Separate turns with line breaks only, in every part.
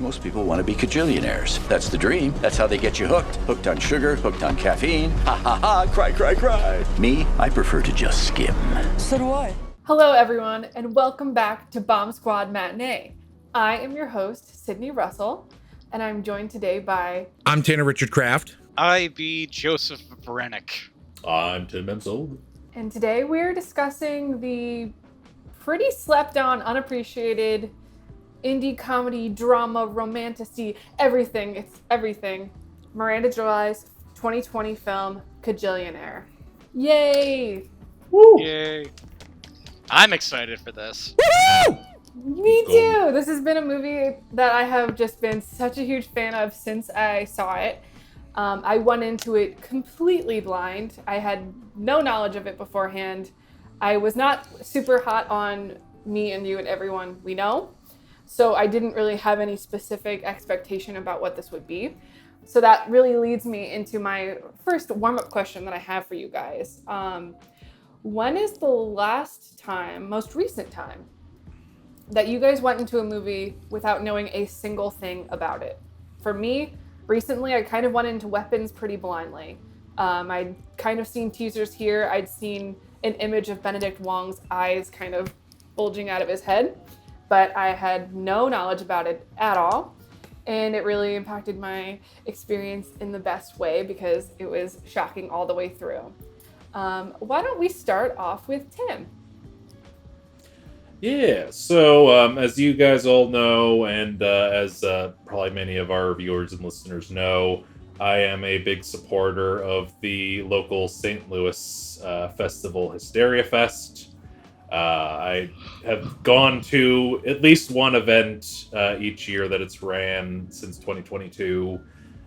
Most people want to be Kajillionaires. That's the dream. That's how they get you hooked. Hooked on sugar, hooked on caffeine. Ha ha ha, cry, cry, cry. Me, I prefer to just skim.
So do I.
Hello everyone, and welcome back to Bomb Squad Matinee. I am your host, Sydney Russell, and I'm joined today by...
I'm Tanner Richard Kraft.
I be Joseph Brennick.
I'm Tim Emsold.
And today we're discussing the pretty slept-on, unappreciated indie comedy, drama, romantasy, everything. It's everything. Miranda July's 2020 film, Kajillionaire. Yay!
Woo!
Yay. I'm excited for this.
Woo!
Me too! This has been a movie that I have just been such a huge fan of since I saw it. I went into it completely blind. I had no knowledge of it beforehand. I was not super hot on Me and You and Everyone We Know, so I didn't really have any specific expectation about what this would be. So that really leads me into my first warm-up question that I have for you guys. When is the last time, most recent time, that you guys went into a movie without knowing a single thing about it? For me, recently, I kind of went into Weapons pretty blindly. I'd kind of seen teasers here. I'd seen an image of Benedict Wong's eyes kind of bulging out of his head, but I had no knowledge about it at all. And it really impacted my experience in the best way because it was shocking all the way through. Why don't we start off with Tim?
Yeah, so as you guys all know, and as probably many of our viewers and listeners know, I am a big supporter of the local St. Louis festival, Hysteria Fest. I have gone to at least one event each year that it's ran since 2022.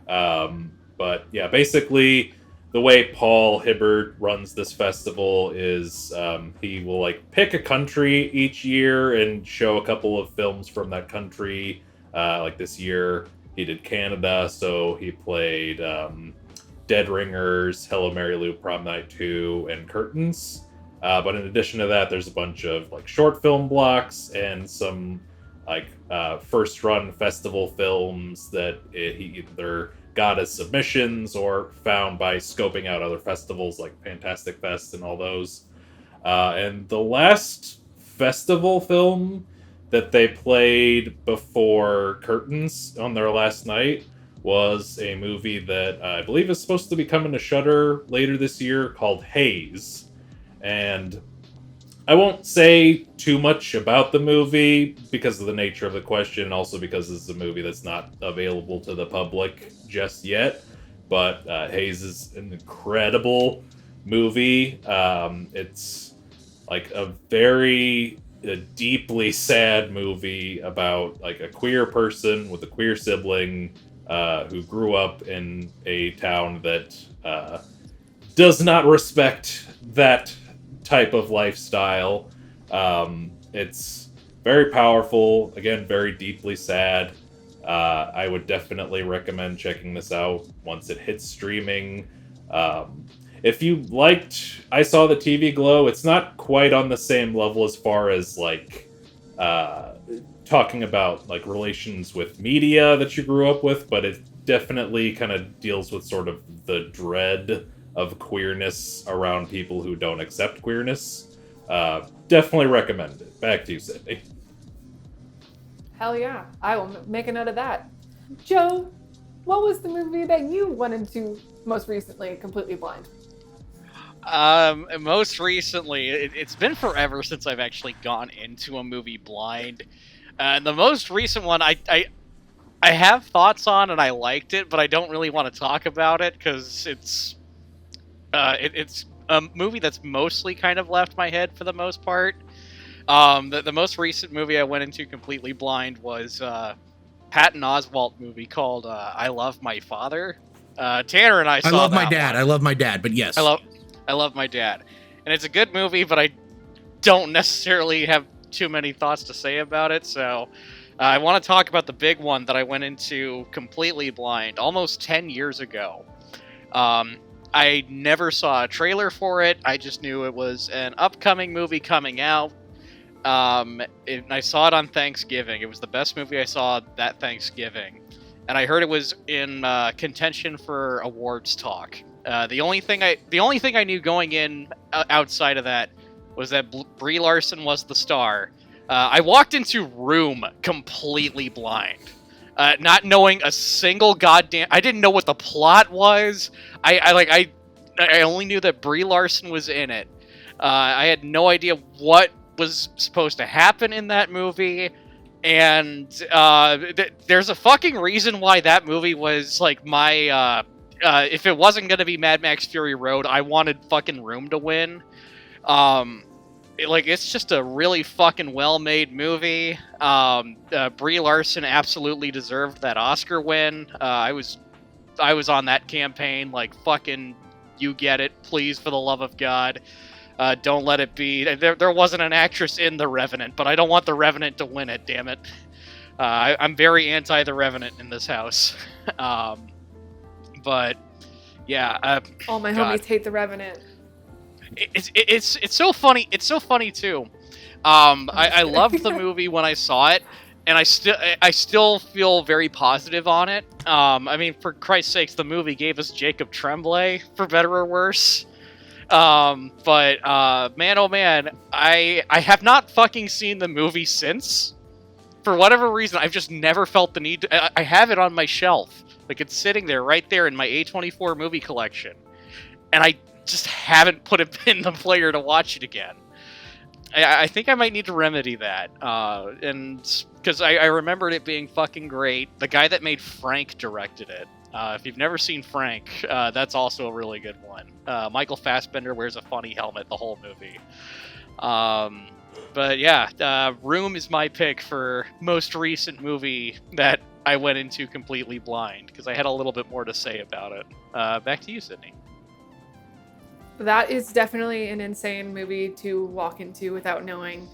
But yeah, basically the way Paul Hibbert runs this festival is he will pick a country each year and show a couple of films from that country. Like this year he did Canada, so he played Dead Ringers, Hello Mary Lou, Prom Night 2, and Curtains. But in addition to that, there's a bunch of short film blocks and some first run festival films that he either got as submissions or found by scoping out other festivals like Fantastic Fest and all those. And the last festival film that they played before Curtains on their last night was a movie that I believe is supposed to be coming to Shudder later this year called Haze. And I won't say too much about the movie because of the nature of the question, and also because this is a movie that's not available to the public just yet. But Haze is an incredible movie. It's a very deeply sad movie about a queer person with a queer sibling who grew up in a town that does not respect that type of lifestyle. It's very powerful, again, very deeply sad. I would definitely recommend checking this out once it hits streaming. If you liked I Saw the TV Glow, it's not quite on the same level as far as talking about relations with media that you grew up with, but it definitely kind of deals with sort of the dread of queerness around people who don't accept queerness. Definitely recommend it. Back to you, Sydney.
Hell yeah, I will make a note of that. Joe, what was the movie that you went into most recently completely blind?
Most recently, it's been forever since I've actually gone into a movie blind. The most recent one I have thoughts on and I liked it, but I don't really want to talk about it because it's a movie that's mostly kind of left my head for the most part. The most recent movie I went into completely blind was Patton Oswalt movie called I Love My Father. Tanner and I saw
I love my
that
dad.
one.
I love my dad, but yes.
I love my dad. And it's a good movie, but I don't necessarily have too many thoughts to say about it, so I want to talk about the big one that I went into completely blind almost 10 years ago. I never saw a trailer for it. I just knew it was an upcoming movie coming out. I saw it on Thanksgiving. It was the best movie I saw that Thanksgiving, and I heard it was in contention for awards talk. The only thing I knew going in outside of that was that Brie Larson was the star. I walked into Room completely blind, not knowing a single goddamn. I didn't know what the plot was. I only knew that Brie Larson was in it. I had no idea what was supposed to happen in that movie, and there's a fucking reason why that movie was like my. If it wasn't gonna be Mad Max Fury Road, I wanted fucking Room to win. It's just a really fucking well-made movie. Brie Larson absolutely deserved that Oscar win. I was on that campaign, like, fucking, you get it, please, for the love of God. Don't let it be. There wasn't an actress in The Revenant, but I don't want The Revenant to win it, damn it. I'm very anti The Revenant in this house. But, yeah.
All my
God.
homies hate The Revenant.
It's so funny. It's so funny too. I loved the movie when I saw it, and I still feel very positive on it. I mean, for Christ's sakes, the movie gave us Jacob Tremblay, for better or worse. But man, oh man, I have not fucking seen the movie since. For whatever reason, I've just never felt the need to. I have it on my shelf, like it's sitting there, right there in my A24 movie collection, and I just haven't put it in the player to watch it again. I think I might need to remedy that, and because I remembered it being fucking great. The guy that made Frank directed it. If you've never seen Frank, that's also a really good one. Michael Fassbender wears a funny helmet the whole movie. But yeah, Room is my pick for most recent movie that I went into completely blind, because I had a little bit more to say about it. Back to you, Sydney.
That is definitely an insane movie to walk into without knowing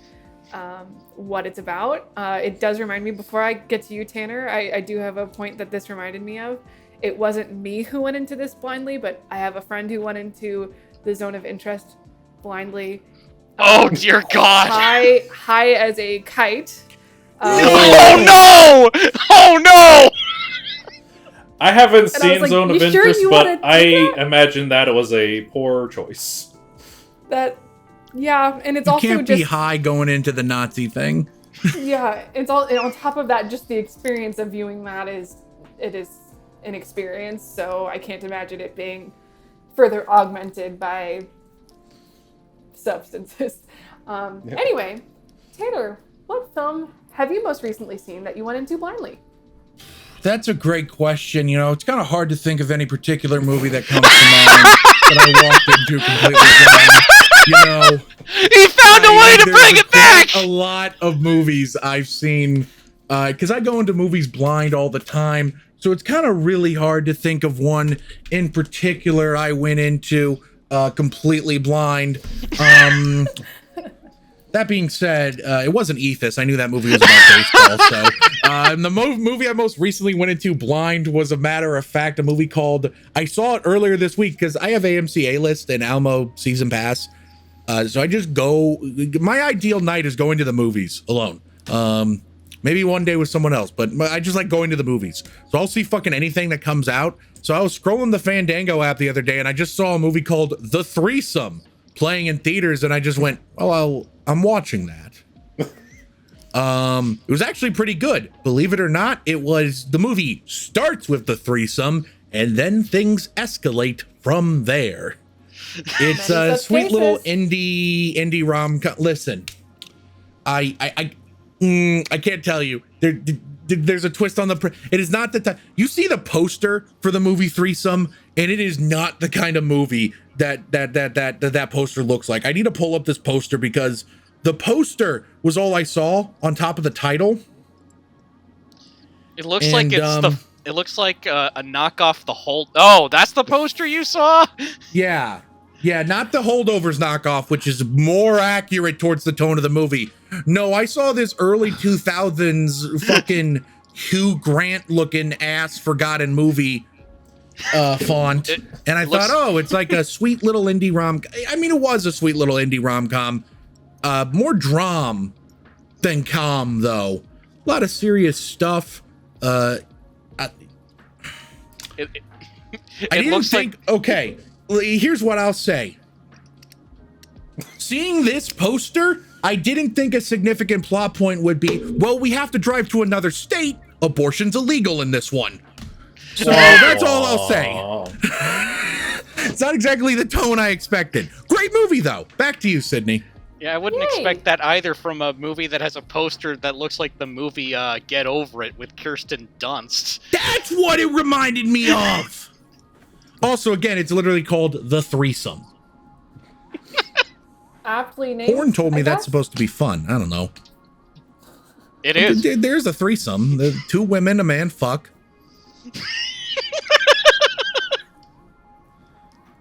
what it's about. It does remind me, before I get to you, Tanner, I do have a point that this reminded me of. It wasn't me who went into this blindly, but I have a friend who went into the Zone of Interest blindly.
Oh, dear God.
High as a kite.
Oh, no! Oh, no!
I haven't seen
like,
Zone of
"You sure
Interest,
you
but
wanna do
I
that?"
imagine that it was a poor choice.
Yeah, and it's
You
also
can't
just
be high going into the Nazi thing.
yeah, it's all, and on top of that, just the experience of viewing that is an experience. So I can't imagine it being further augmented by substances. Anyway, Tanner, what film have you most recently seen that you went into blindly?
That's a great question. You know, it's kind of hard to think of any particular movie that comes to mind that I walked into completely blind. You know,
He found a way to bring it back!
A lot of movies I've seen, because I go into movies blind all the time, so it's kind of really hard to think of one in particular I went into completely blind. That being said, it wasn't Ethos. I knew that movie was about baseball. So, the movie I most recently went into blind was, a matter of fact, a movie called. I saw it earlier this week because I have AMC A-List and Alamo Season Pass. So I just go. My ideal night is going to the movies alone. Maybe one day with someone else, but I just like going to the movies. So I'll see fucking anything that comes out. So I was scrolling the Fandango app the other day, and I just saw a movie called The Threesome playing in theaters, and I just went, "Oh, I'm watching that." It was actually pretty good. Believe it or not, the movie starts with the threesome, and then things escalate from there. It's a sweet little indie rom-com. Listen, I can't tell you. There's a twist on it is not the time. You see the poster for the movie Threesome, and it is not the kind of movie that poster looks like. I need to pull up this poster because the poster was all I saw on top of the title.
It looks like it looks like a knockoff the whole. Oh, that's the poster you saw?
Yeah, not the Holdovers knockoff, which is more accurate towards the tone of the movie. No, I saw this early 2000s fucking Hugh Grant looking ass forgotten movie font, and I thought, oh, it's like a sweet little indie rom. I mean, it was a sweet little indie rom-com, more dram than calm, though. A lot of serious stuff.
It
I didn't
looks
think. Okay, here's what I'll say. Seeing this poster, I didn't think a significant plot point would be, well, we have to drive to another state. Abortion's illegal in this one. So that's all I'll say. It's not exactly the tone I expected. Great movie, though. Back to you, Sydney.
Yeah, I wouldn't expect that either from a movie that has a poster that looks like the movie Get Over It with Kirsten Dunst.
That's what it reminded me of. Also, again, it's literally called The Threesome.
Aptly named.
Horn told me
I
that's
guess?
supposed to be fun. I don't know.
It is.
There's a threesome. The 2 women, a man, fuck.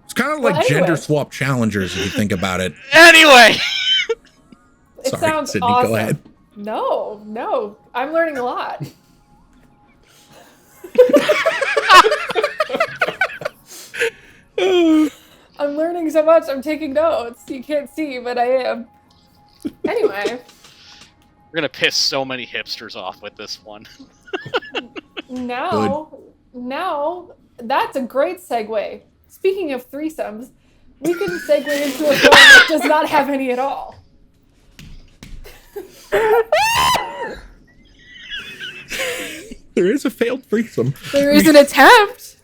It's kind of like
Well, anyway.
gender swap challengers if you think about it.
Anyway!
It
Sorry,
sounds
Sydney,
awesome.
go ahead.
No, I'm learning a lot. I'm learning so much. I'm taking notes. You can't see, but I am. Anyway,
We're gonna piss so many hipsters off with this one.
now, that's a great segue. Speaking of threesomes, we can segue into a film that does not have any at all.
There is a failed threesome.
There is an attempt.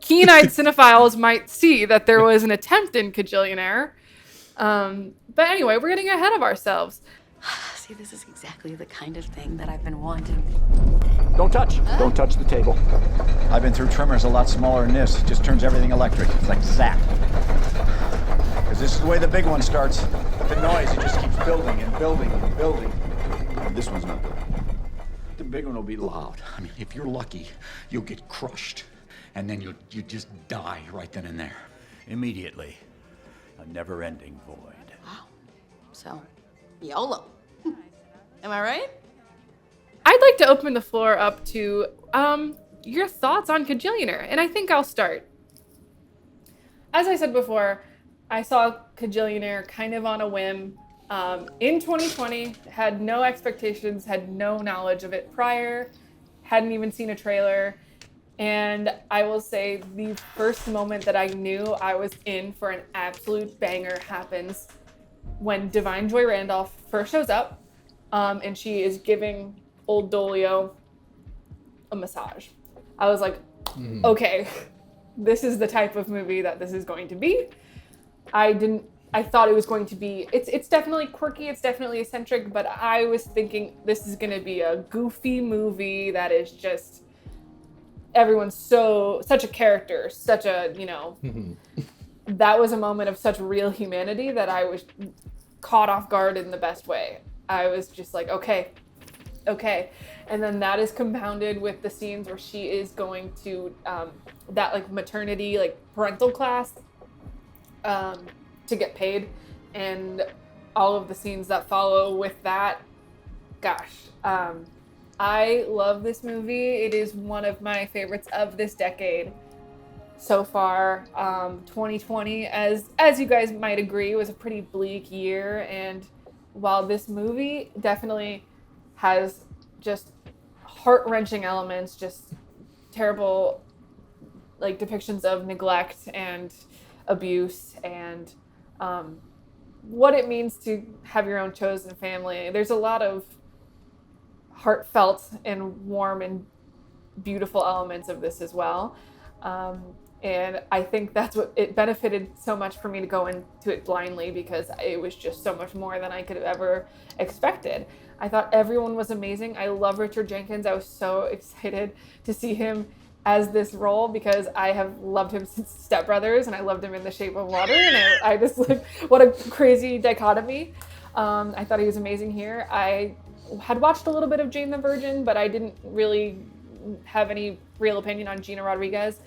Keen-eyed cinephiles might see that there was an attempt in Kajillionaire. But anyway, we're getting ahead of ourselves.
See, this is exactly the kind of thing that I've been wanting.
Don't touch. Don't touch the table. I've been through trimmers a lot smaller than this. It just turns everything electric. It's like zap. Because this is the way the big one starts. But the noise, it just keeps building and building and building. And this one's not good. The big one will be loud. I mean, if you're lucky, you'll get crushed. And then you just die right then and there. Immediately. A never-ending void.
Wow. So, YOLO. Am I right?
I'd like to open the floor up to your thoughts on Kajillionaire, and I think I'll start. As I said before, I saw Kajillionaire kind of on a whim in 2020, had no expectations, had no knowledge of it prior, hadn't even seen a trailer, and I will say the first moment that I knew I was in for an absolute banger happens when Divine Joy Randolph first shows up, and she is giving Old Dolio a massage. I was like, okay, this is the type of movie that this is going to be. I thought it was going to be, it's definitely quirky, it's definitely eccentric, but I was thinking this is going to be a goofy movie that is just, everyone's such a character, such a, that was a moment of such real humanity that I was caught off guard in the best way. I was just like, okay. And then that is compounded with the scenes where she is going to that like maternity, like parental class to get paid, and all of the scenes that follow with that. Gosh, I love this movie. It is one of my favorites of this decade so far. 2020, as you guys might agree, was a pretty bleak year, and while this movie definitely has just heart-wrenching elements, just terrible like depictions of neglect and abuse and what it means to have your own chosen family. There's a lot of heartfelt and warm and beautiful elements of this as well. And I think that's what it benefited so much for me to go into it blindly, because it was just so much more than I could have ever expected. I thought everyone was amazing. I love Richard Jenkins. I was so excited to see him as this role because I have loved him since Step Brothers, and I loved him in The Shape of Water. And I just like, what a crazy dichotomy. I thought he was amazing here. I had watched a little bit of Jane the Virgin, but I didn't really have any real opinion on Gina Rodriguez.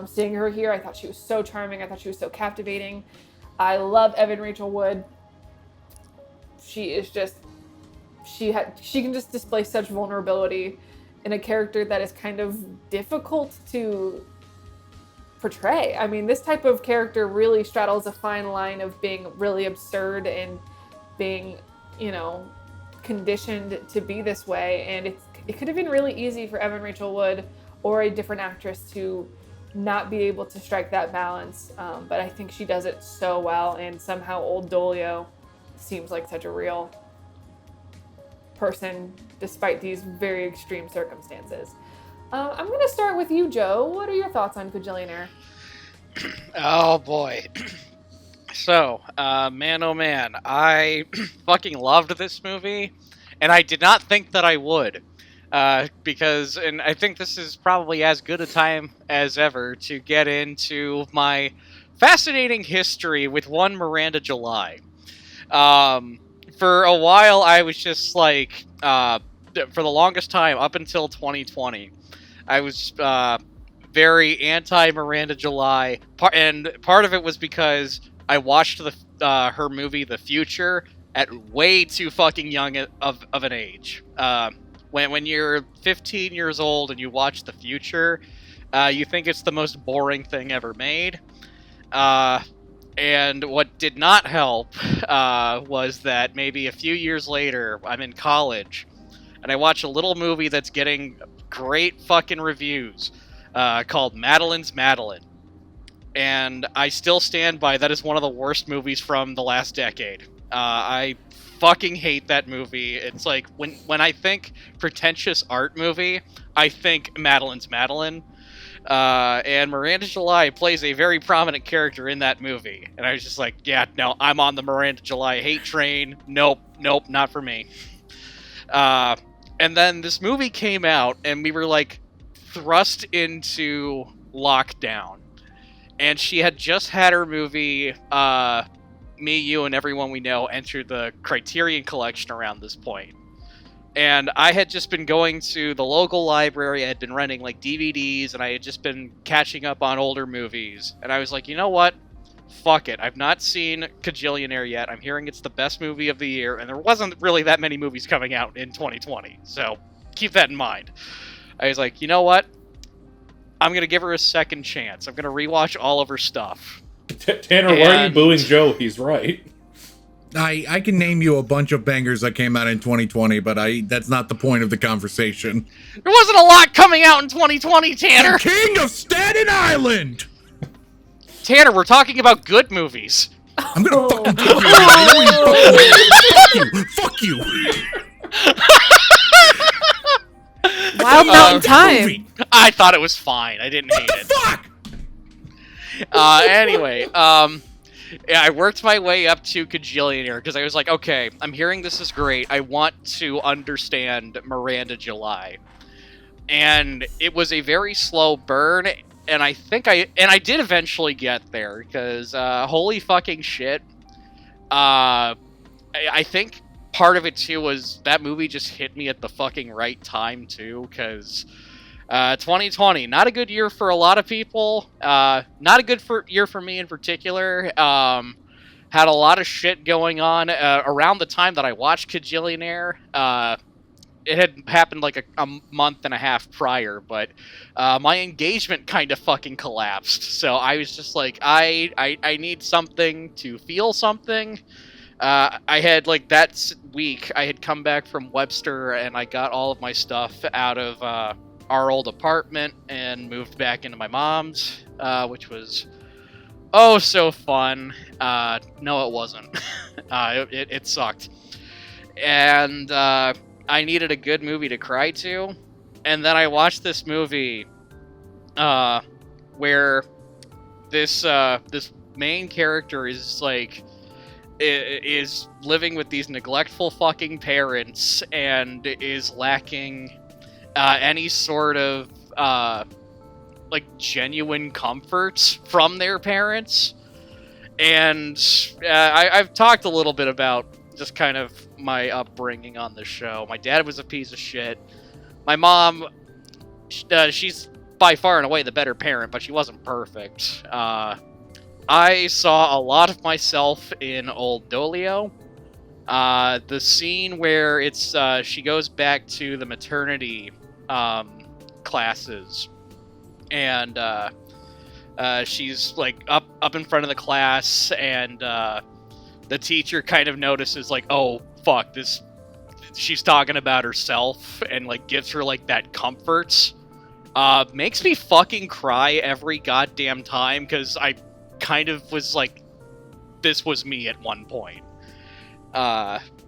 Seeing her here, I thought she was so charming. I thought she was so captivating. I love Evan Rachel Wood. She is just, she can just display such vulnerability in a character that is kind of difficult to portray. I mean, this type of character really straddles a fine line of being really absurd and being, conditioned to be this way, and it could have been really easy for Evan Rachel Wood or a different actress to not be able to strike that balance, but I think she does it so well, and somehow Old Dolio seems like such a real person despite these very extreme circumstances. I'm going to start with you, Joe. What are your thoughts on Kajillionaire?
Oh boy. So, man oh man, I fucking loved this movie, and I did not think that I would. Because, and I think this is probably as good a time as ever to get into my fascinating history with one Miranda July. For a while, I was just like, for the longest time, up until 2020, I was very anti-Miranda July, and part of it was because I watched her movie The Future at way too fucking young of an age. When you're 15 years old and you watch The Future, you think it's the most boring thing ever made. And what did not help was that maybe a few years later, I'm in college, and I watch a little movie that's getting great fucking reviews called Madeline's Madeline. And I still stand by that is one of the worst movies from the last decade. I fucking hate that movie. It's like, when I think pretentious art movie, I think Madeline's Madeline. And Miranda July plays a very prominent character in that movie. And I was just like, yeah, no, I'm on the Miranda July hate train. Nope, not for me. And then this movie came out, and we were like thrust into lockdown. And she had just had her movie, Me, You, and Everyone We Know enter the Criterion Collection around this point. And I had just been going to the local library, I had been renting like DVDs, and I had just been catching up on older movies. And I was like, you know what? Fuck it. I've not seen Kajillionaire yet. I'm hearing it's the best movie of the year, and there wasn't really that many movies coming out in 2020. So keep that in mind. I was like, you know what? I'm going to give her a second chance. I'm going to rewatch all of her stuff.
Tanner, why are you booing Joe? He's right.
I can name you a bunch of bangers that came out in 2020, but that's not the point of the conversation.
There wasn't a lot coming out in 2020, Tanner!
The King of Staten Island!
Tanner, we're talking about good movies.
I'm gonna fucking kill you. I know you. Fuck you.
Wild Mountain Time.
I thought it was fine. I didn't hate it.
Fuck!
Anyway, yeah, I worked my way up to Kajillionaire because I was like, okay, I'm hearing this is great. I want to understand Miranda July. And it was a very slow burn, and I think I did eventually get there because holy fucking shit. I think part of it too was that movie just hit me at the fucking right time too, because 2020, not a good year for a lot of people. Not a good year for me in particular. Had a lot of shit going on around the time that I watched Kajillionaire. It had happened like a month and a half prior, but my engagement kind of fucking collapsed. So I was just like, I need something to feel something. I had, like, that week, I had come back from Webster, and I got all of my stuff out of our old apartment and moved back into my mom's, which was so fun. No, it wasn't. It sucked. And I needed a good movie to cry to, and then I watched this movie where this main character is like is living with these neglectful fucking parents and is lacking any sort of like genuine comfort from their parents. And I've talked a little bit about just kind of my upbringing on the show. My dad was a piece of shit. My mom, she's by far and away the better parent, but she wasn't perfect. I saw a lot of myself in Old Dolio. The scene where it's she goes back to the maternity classes, and she's like up in front of the class, and the teacher kind of notices like, oh fuck, this she's talking about herself and like gives her like that comfort, makes me fucking cry every goddamn time, because I kind of was like, this was me at one point.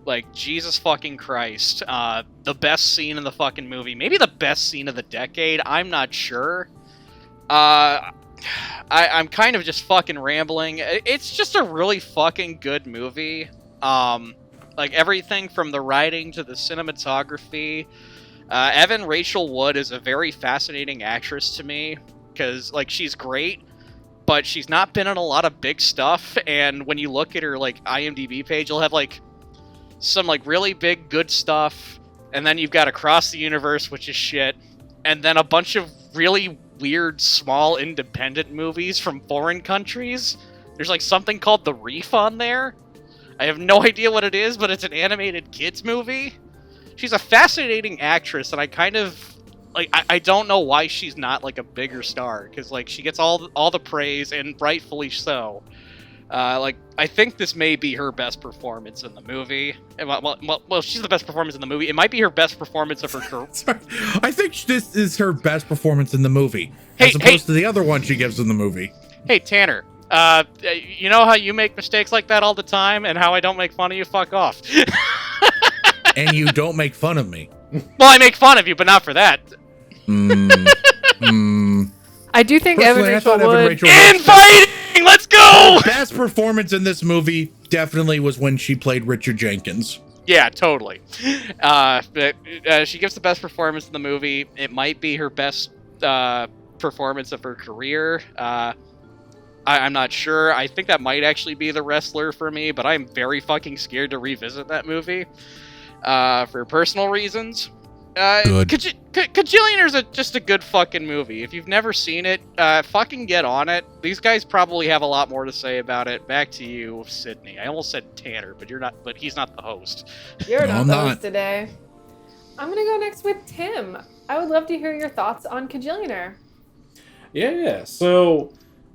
Like, Jesus fucking Christ. The best scene in the fucking movie, maybe the best scene of the decade, I'm not sure. I'm kind of just fucking rambling. It's just a really fucking good movie. Like, everything from the writing to the cinematography. Evan Rachel Wood is a very fascinating actress to me, because, like, she's great, but she's not been in a lot of big stuff, and when you look at her, like, IMDb page, you'll have, like, some, like, really big, good stuff, and then you've got Across the Universe, which is shit, and then a bunch of really weird, small, independent movies from foreign countries. There's, like, something called The Reef on there. I have no idea what it is, but it's an animated kids movie. She's a fascinating actress, and I kind of, like, I don't know why she's not, like, a bigger star, because, like, she gets all the praise, and rightfully so. Like, I think this may be her best performance in the movie. Well, she's the best performance in the movie. It might be her best performance of her career.
I think this is her best performance in the movie, as opposed to the other one she gives in the movie.
Hey, Tanner, you know how you make mistakes like that all the time, and how I don't make fun of you? Fuck off.
And you don't make fun of me.
Well, I make fun of you, but not for that.
I do think Evan Rachel Wood.
Infighting! Let's go!
Her best performance in this movie definitely was when she played Richard Jenkins.
Yeah, totally. She gives the best performance in the movie. It might be her best performance of her career. I'm not sure. I think that might actually be The Wrestler for me, but I'm very fucking scared to revisit that movie for personal reasons.
Good.
Kajillionaire is just a good fucking movie. If you've never seen it, fucking get on it. These guys probably have a lot more to say about it. Back to you, Sydney. I almost said Tanner, but he's not the host.
You're not the host today. I'm gonna go next with Tim. I would love to hear your thoughts on Kajillionaire.
Yeah. So,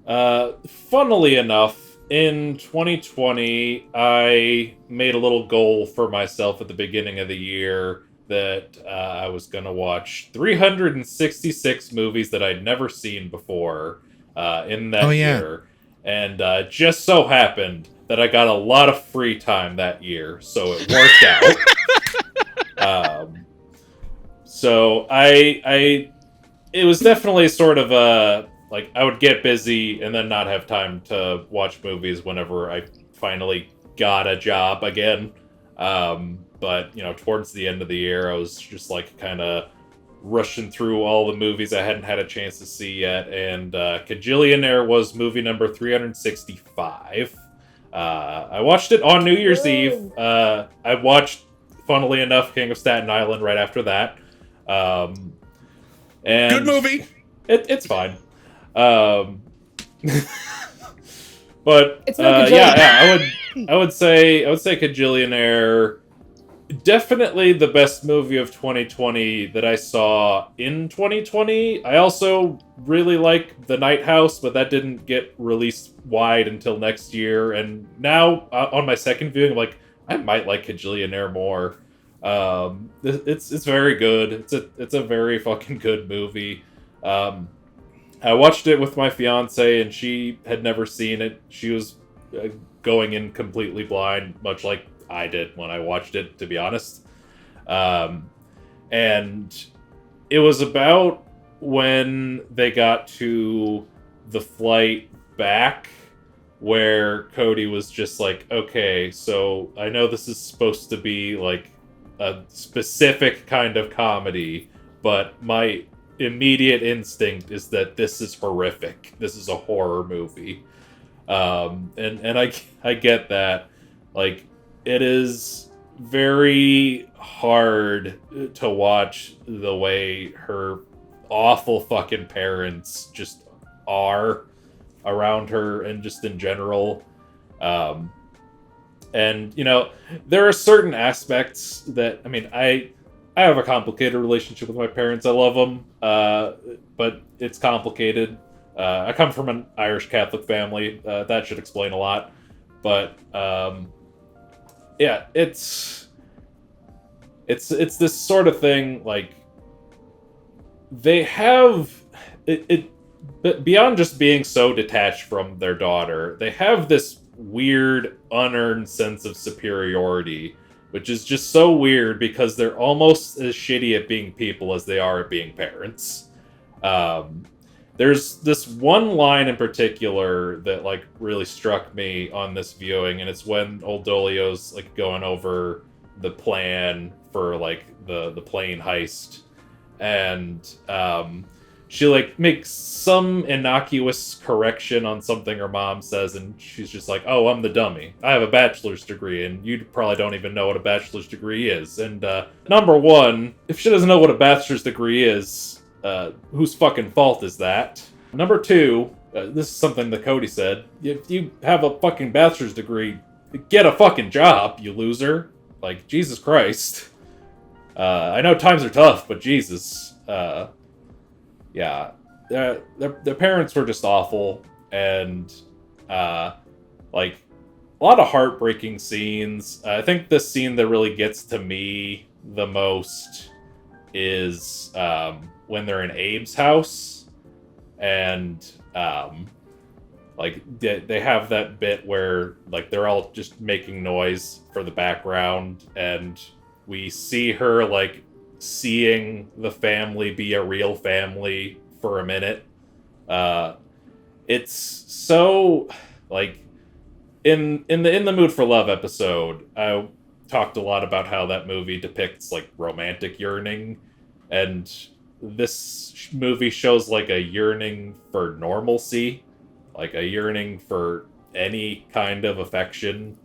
funnily enough, in 2020, I made a little goal for myself at the beginning of the year that I was going to watch 366 movies that I'd never seen before in that year. And just so happened that I got a lot of free time that year, so it worked out. So it was definitely sort of like, I would get busy and then not have time to watch movies whenever I finally got a job again. But, you know, towards the end of the year, I was just, like, kind of rushing through all the movies I hadn't had a chance to see yet, and Kajillionaire was movie number 365. I watched it on New Year's Eve. I watched, funnily enough, King of Staten Island right after that. And
good movie!
It's fine. But,
It's no
I would say Kajillionaire, definitely the best movie of 2020 that I saw in 2020. I also really like The Night House, but that didn't get released wide until next year. And now, on my second viewing, I'm like, I might like Kajillionaire more. It's very good. It's a very fucking good movie. I watched it with my fiance, and she had never seen it. She was going in completely blind, much like I did when I watched it, to be honest. And it was about when they got to the flight back where Cody was just like, okay, so I know this is supposed to be like a specific kind of comedy, but my immediate instinct is that this is horrific. This is a horror movie. And I get that. Like, it is very hard to watch the way her awful fucking parents just are around her and just in general. And, you know, there are certain aspects that, I mean, I have a complicated relationship with my parents. I love them, but it's complicated. I come from an Irish Catholic family. That should explain a lot. But, yeah, it's it's this sort of thing, like, they have it but beyond just being so detached from their daughter, they have this weird unearned sense of superiority, which is just so weird because they're almost as shitty at being people as they are at being parents. There's this one line in particular that, like, really struck me on this viewing, and it's when Old Dolio's, like, going over the plan for, like, the plane heist, and she, like, makes some innocuous correction on something her mom says, and she's just like, oh, I'm the dummy. I have a bachelor's degree, and you probably don't even know what a bachelor's degree is. And number one, if she doesn't know what a bachelor's degree is, whose fucking fault is that? Number two, this is something that Cody said, if you have a fucking bachelor's degree, get a fucking job, you loser. Like, Jesus Christ. I know times are tough, but Jesus. Yeah, their parents were just awful, and like, a lot of heartbreaking scenes. I think the scene that really gets to me the most is when they're in Abe's house, and like, they have that bit where, like, they're all just making noise for the background, and we see her, like, seeing the family be a real family for a minute. It's so, like, in the Mood for Love episode, I talked a lot about how that movie depicts, like, romantic yearning, and this movie shows, like, a yearning for normalcy, like a yearning for any kind of affection.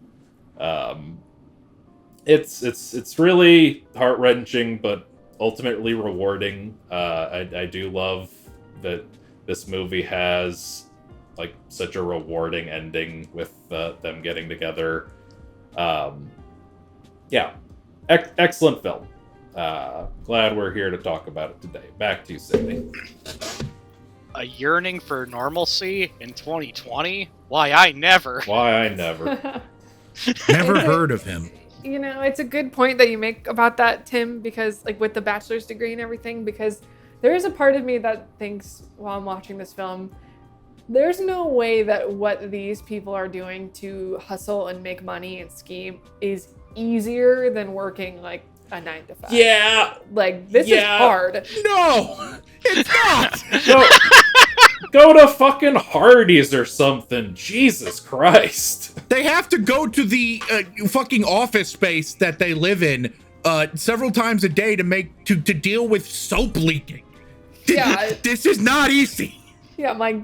It's really heart-wrenching, but ultimately rewarding. I do love that this movie has, like, such a rewarding ending with them getting together. Yeah, excellent film. Glad we're here to talk about it today. Back to you, Sydney.
A yearning for normalcy in 2020? Why, I never.
Never heard of him.
You know, it's a good point that you make about that, Tim, because, like, with the bachelor's degree and everything, because there is a part of me that thinks while I'm watching this film, there's no way that what these people are doing to hustle and make money and scheme is easier than working, like, a 9 to 5.
Yeah.
Like, this is hard.
No, it's not.
Go to fucking Hardee's or something. Jesus Christ.
They have to go to the fucking office space that they live in several times a day to deal with soap leaking.
Yeah.
This is not easy.
Yeah, I'm like,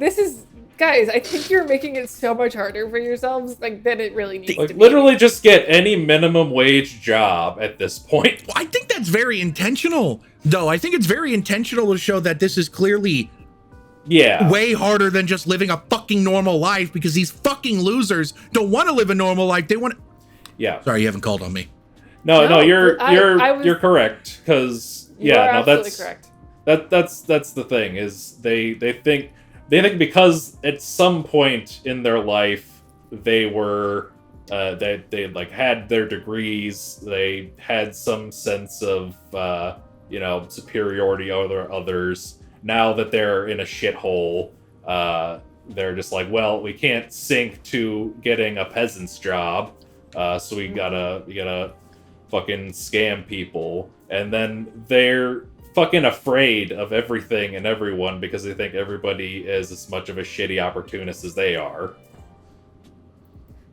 guys, I think you're making it so much harder for yourselves, like, than it really needs to be.
Literally just get any minimum wage job at this point.
I think that's very intentional, though. I think it's very intentional to show that this is clearly way harder than just living a fucking normal life, because these fucking losers don't want to live a normal life. They want to...
Yeah.
Sorry, you haven't called on me.
No, you're correct, because that's
correct.
That's the thing, is they think because at some point in their life they were they like had their degrees, they had some sense of superiority over others. Now that they're in a shithole, they're just like, well, we can't sink to getting a peasant's job, so we gotta fucking scam people, and then they're fucking afraid of everything and everyone because they think everybody is as much of a shitty opportunist as they are.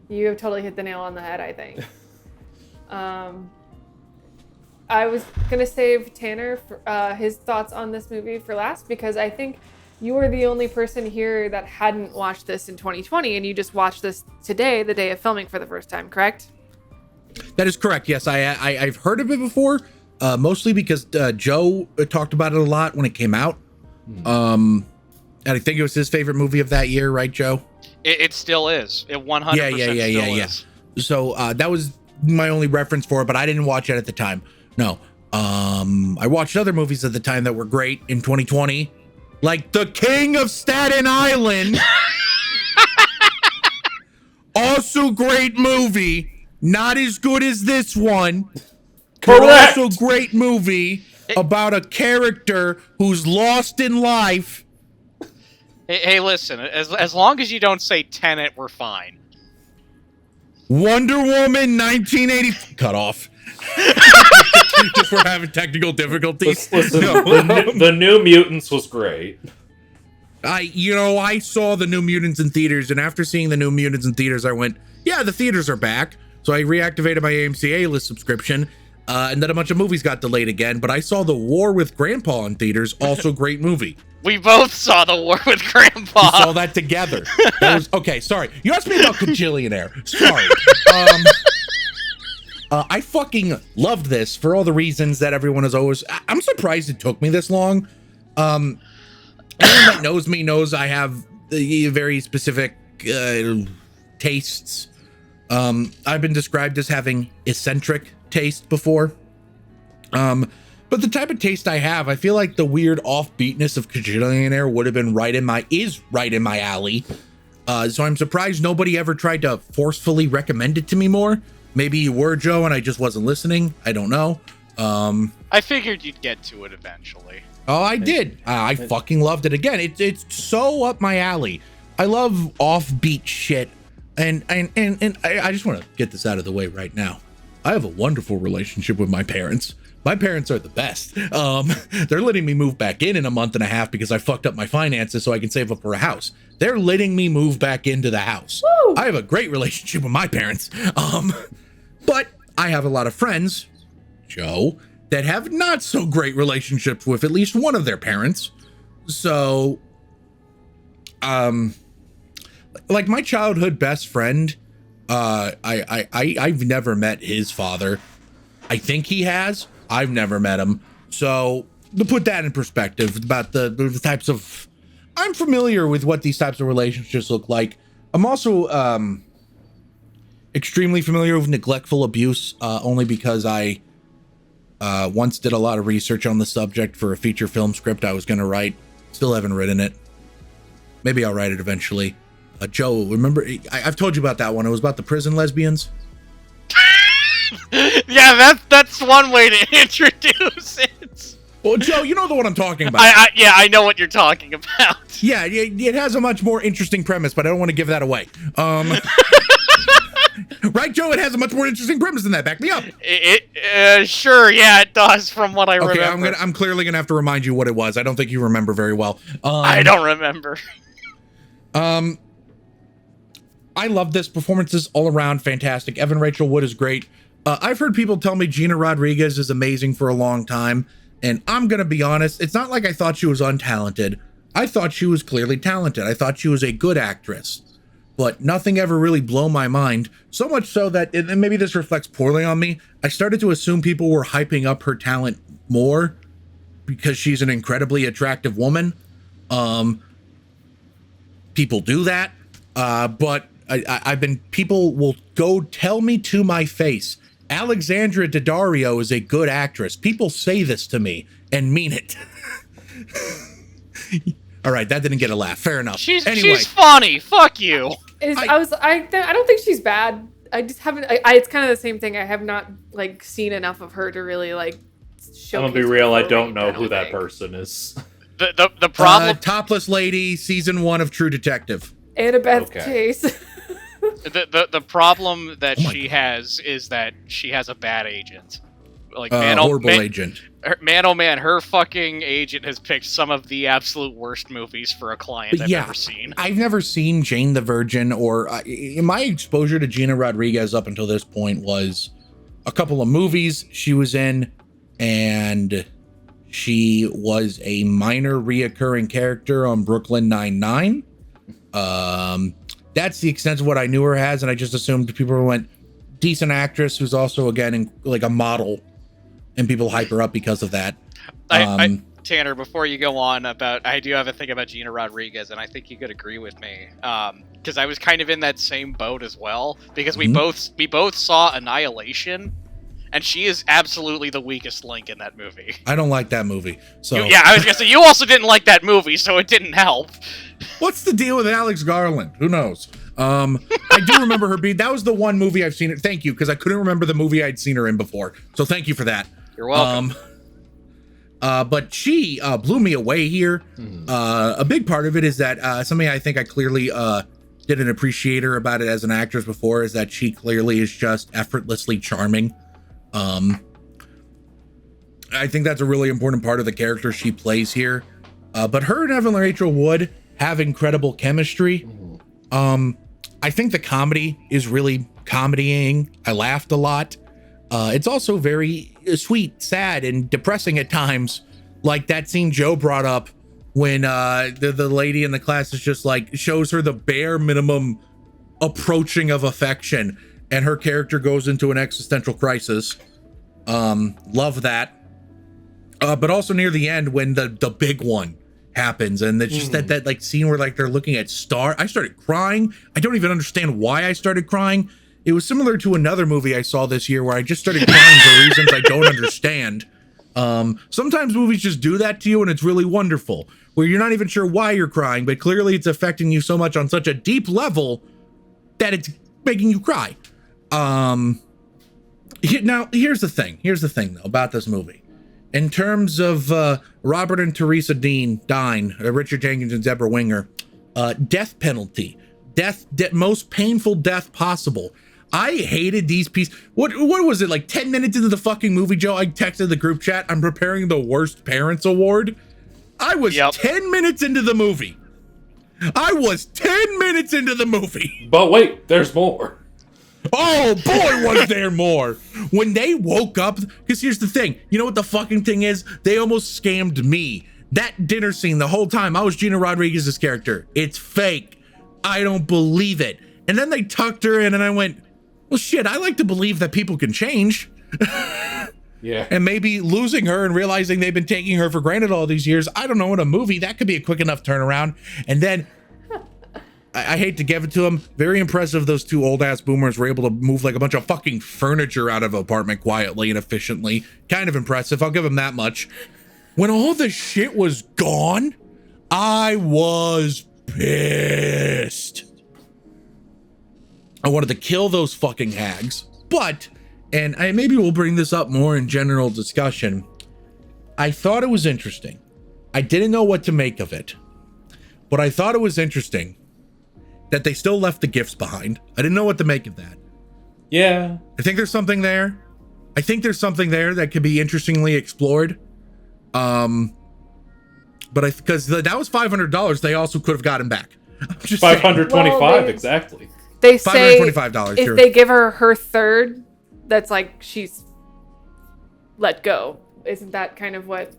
You have totally hit the nail on the head, I think. I was gonna save Tanner for, his thoughts on this movie for last, because I think you were the only person here that hadn't watched this in 2020, and you just watched this today, the day of filming, for the first time, correct?
That is correct. Yes, I've heard of it before, mostly because Joe talked about it a lot when it came out. And I think it was his favorite movie of that year, right, Joe?
It still is. It 100% is.
So that was my only reference for it, but I didn't watch it at the time. No. I watched other movies at the time that were great in 2020, like The King of Staten Island. Also great movie. Not as good as this one.
Correct.
Also great movie about a character who's lost in life.
Hey, listen. As long as you don't say Tenet, we're fine.
Wonder Woman 1980. Cut off. Just for having technical difficulties.
Listen,
No,
the New Mutants was great.
I saw the New Mutants in theaters, and after seeing the New Mutants in theaters, I went, yeah, the theaters are back. So I reactivated my AMC A-list subscription, and then a bunch of movies got delayed again. But I saw The War with Grandpa in theaters, also great movie.
We both saw The War with Grandpa.
We saw that together. Okay, sorry. You asked me about Kajillionaire. Sorry. I fucking loved this for all the reasons that everyone is always... I'm surprised it took me this long. Anyone that knows me knows I have very specific tastes. I've been described as having eccentric taste before. But the type of taste I have, I feel like the weird offbeatness of Kajillionaire would have been right in my alley. So I'm surprised nobody ever tried to forcefully recommend it to me more. Maybe you were, Joe, and I just wasn't listening. I don't know.
I figured you'd get to it eventually.
Oh, I did. I fucking loved it. Again, it's so up my alley. I love offbeat shit. And I just want to get this out of the way right now. I have a wonderful relationship with my parents. My parents are the best. They're letting me move back in a month and a half because I fucked up my finances so I can save up for a house. They're letting me move back into the house. Woo! I have a great relationship with my parents. But I have a lot of friends, Joe, that have not so great relationships with at least one of their parents. So, like my childhood best friend, I've never met his father. I think he has. I've never met him. So to put that in perspective about the types of, I'm familiar with what these types of relationships look like. I'm also extremely familiar with neglectful abuse, only because I once did a lot of research on the subject for a feature film script I was going to write. Still haven't written it. Maybe I'll write it eventually. Joe, remember, I've told you about that one. It was about the prison lesbians.
Yeah, that's one way to introduce it.
Well, Joe, you know the one I'm talking about.
I know what you're talking about.
Yeah, it has a much more interesting premise, but I don't want to give that away. Right, Joe? It has a much more interesting premise than that. Back me up.
Sure, yeah, it does. From what I remember.
I'm clearly gonna have to remind you what it was. I don't think you remember very well.
I don't remember.
I love this. Performances all around fantastic. Evan Rachel Wood is great. I've heard people tell me Gina Rodriguez is amazing for a long time, and I'm gonna be honest. It's not like I thought she was untalented. I thought she was clearly talented. I thought she was a good actress. But nothing ever really blew my mind, so much so that, and maybe this reflects poorly on me, I started to assume people were hyping up her talent more because she's an incredibly attractive woman. People do that, but people will go tell me to my face, Alexandra Daddario is a good actress. People say this to me and mean it. All right, that didn't get a laugh. Fair enough.
She's funny. Fuck you.
I don't think she's bad. I just haven't. It's kind of the same thing. I have not like seen enough of her to really like.
I'm gonna be real. I don't know who that person is.
The problem.
Topless Lady, season 1 of True Detective.
Annabeth Chase.
The problem that she has is that she has a bad agent. Like
horrible agent.
Man, oh man, her fucking agent has picked some of the absolute worst movies for a client I've ever seen.
I've never seen Jane the Virgin, or my exposure to Gina Rodriguez up until this point was a couple of movies she was in, and she was a minor reoccurring character on Brooklyn Nine-Nine. That's the extent of what I knew her as, and I just assumed people went, decent actress who's also, again, like a model. And people hype her up because of that.
Tanner, before you go on, I do have a thing about Gina Rodriguez, and I think you could agree with me, because I was kind of in that same boat as well. Because we both saw Annihilation, and she is absolutely the weakest link in that movie.
I don't like that movie. So
Yeah, I was gonna say, you also didn't like that movie, so it didn't help.
what's the deal with Alex Garland? Who knows? I do remember her being, that was the one movie I've seen it. Thank you, because I couldn't remember the movie I'd seen her in before. So thank you for that.
You're welcome.
But she blew me away here. A big part of it is that something I think I clearly didn't appreciate her about it as an actress before is that she clearly is just effortlessly charming. I think that's a really important part of the character she plays here. But her and Evan Rachel Wood have incredible chemistry. I think the comedy is really comedying. I laughed a lot. It's also very sweet, sad, and depressing at times. Like that scene Joe brought up when the lady in the class is just like, shows her the bare minimum approaching of affection, and her character goes into an existential crisis. Love that. But also near the end when the big one happens, and it's just that like scene where like they're looking at stars. I started crying. I don't even understand why I started crying. It was similar to another movie I saw this year where I just started crying for reasons I don't understand. Sometimes movies just do that to you, and it's really wonderful, where you're not even sure why you're crying, but clearly it's affecting you so much on such a deep level that it's making you cry. Now here's the thing though about this movie. In terms of Robert and Teresa Dine, Richard Jenkins and Deborah Winger, death penalty, most painful death possible. I hated these pieces. What was it, like 10 minutes into the fucking movie, Joe? I texted the group chat, I'm preparing the worst parents award. I was 10 minutes into the movie. But
wait, there's more.
Oh boy, was there more. When they woke up, because here's the thing, you know what the fucking thing is? They almost scammed me. That dinner scene, the whole time I was Gina Rodriguez's character. It's fake. I don't believe it. And then they tucked her in, and I went, well shit, I like to believe that people can change.
Yeah.
And maybe losing her and realizing they've been taking her for granted all these years, I don't know, in a movie that could be a quick enough turnaround. And then I hate to give it to them, very impressive those two old ass boomers were able to move like a bunch of fucking furniture out of an apartment quietly and efficiently. Kind of impressive, I'll give them that much. When all the shit was gone, I was pissed. I wanted to kill those fucking hags. But, and maybe we'll bring this up more in general discussion, I thought it was interesting. I didn't know what to make of it, but I thought it was interesting that they still left the gifts behind. I didn't know what to make of that.
Yeah.
I think there's something there. I think there's something there that could be interestingly explored. But because that was $500, they also could have gotten back. I'm just
$525
Well,
exactly.
They say
$525,
if
sure.
they give her third, that's like she's let go. Isn't that kind of what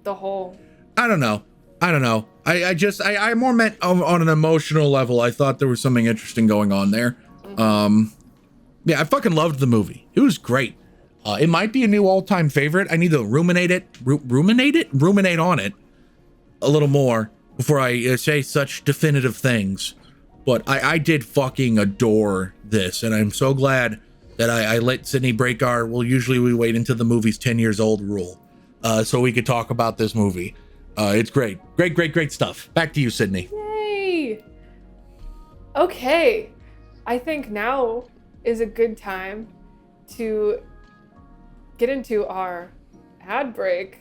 the whole...
I don't know. I more meant on an emotional level. I thought there was something interesting going on there. Yeah, I fucking loved the movie. It was great. It might be a new all-time favorite. I need to ruminate on it a little more before I say such definitive things. But I did fucking adore this, and I'm so glad that I let Sydney break our, well, usually we wait until the movie's 10 years old rule, so we could talk about this movie. It's great. Great stuff. Back to you, Sydney.
Yay! Okay. I think now is a good time to get into our ad break,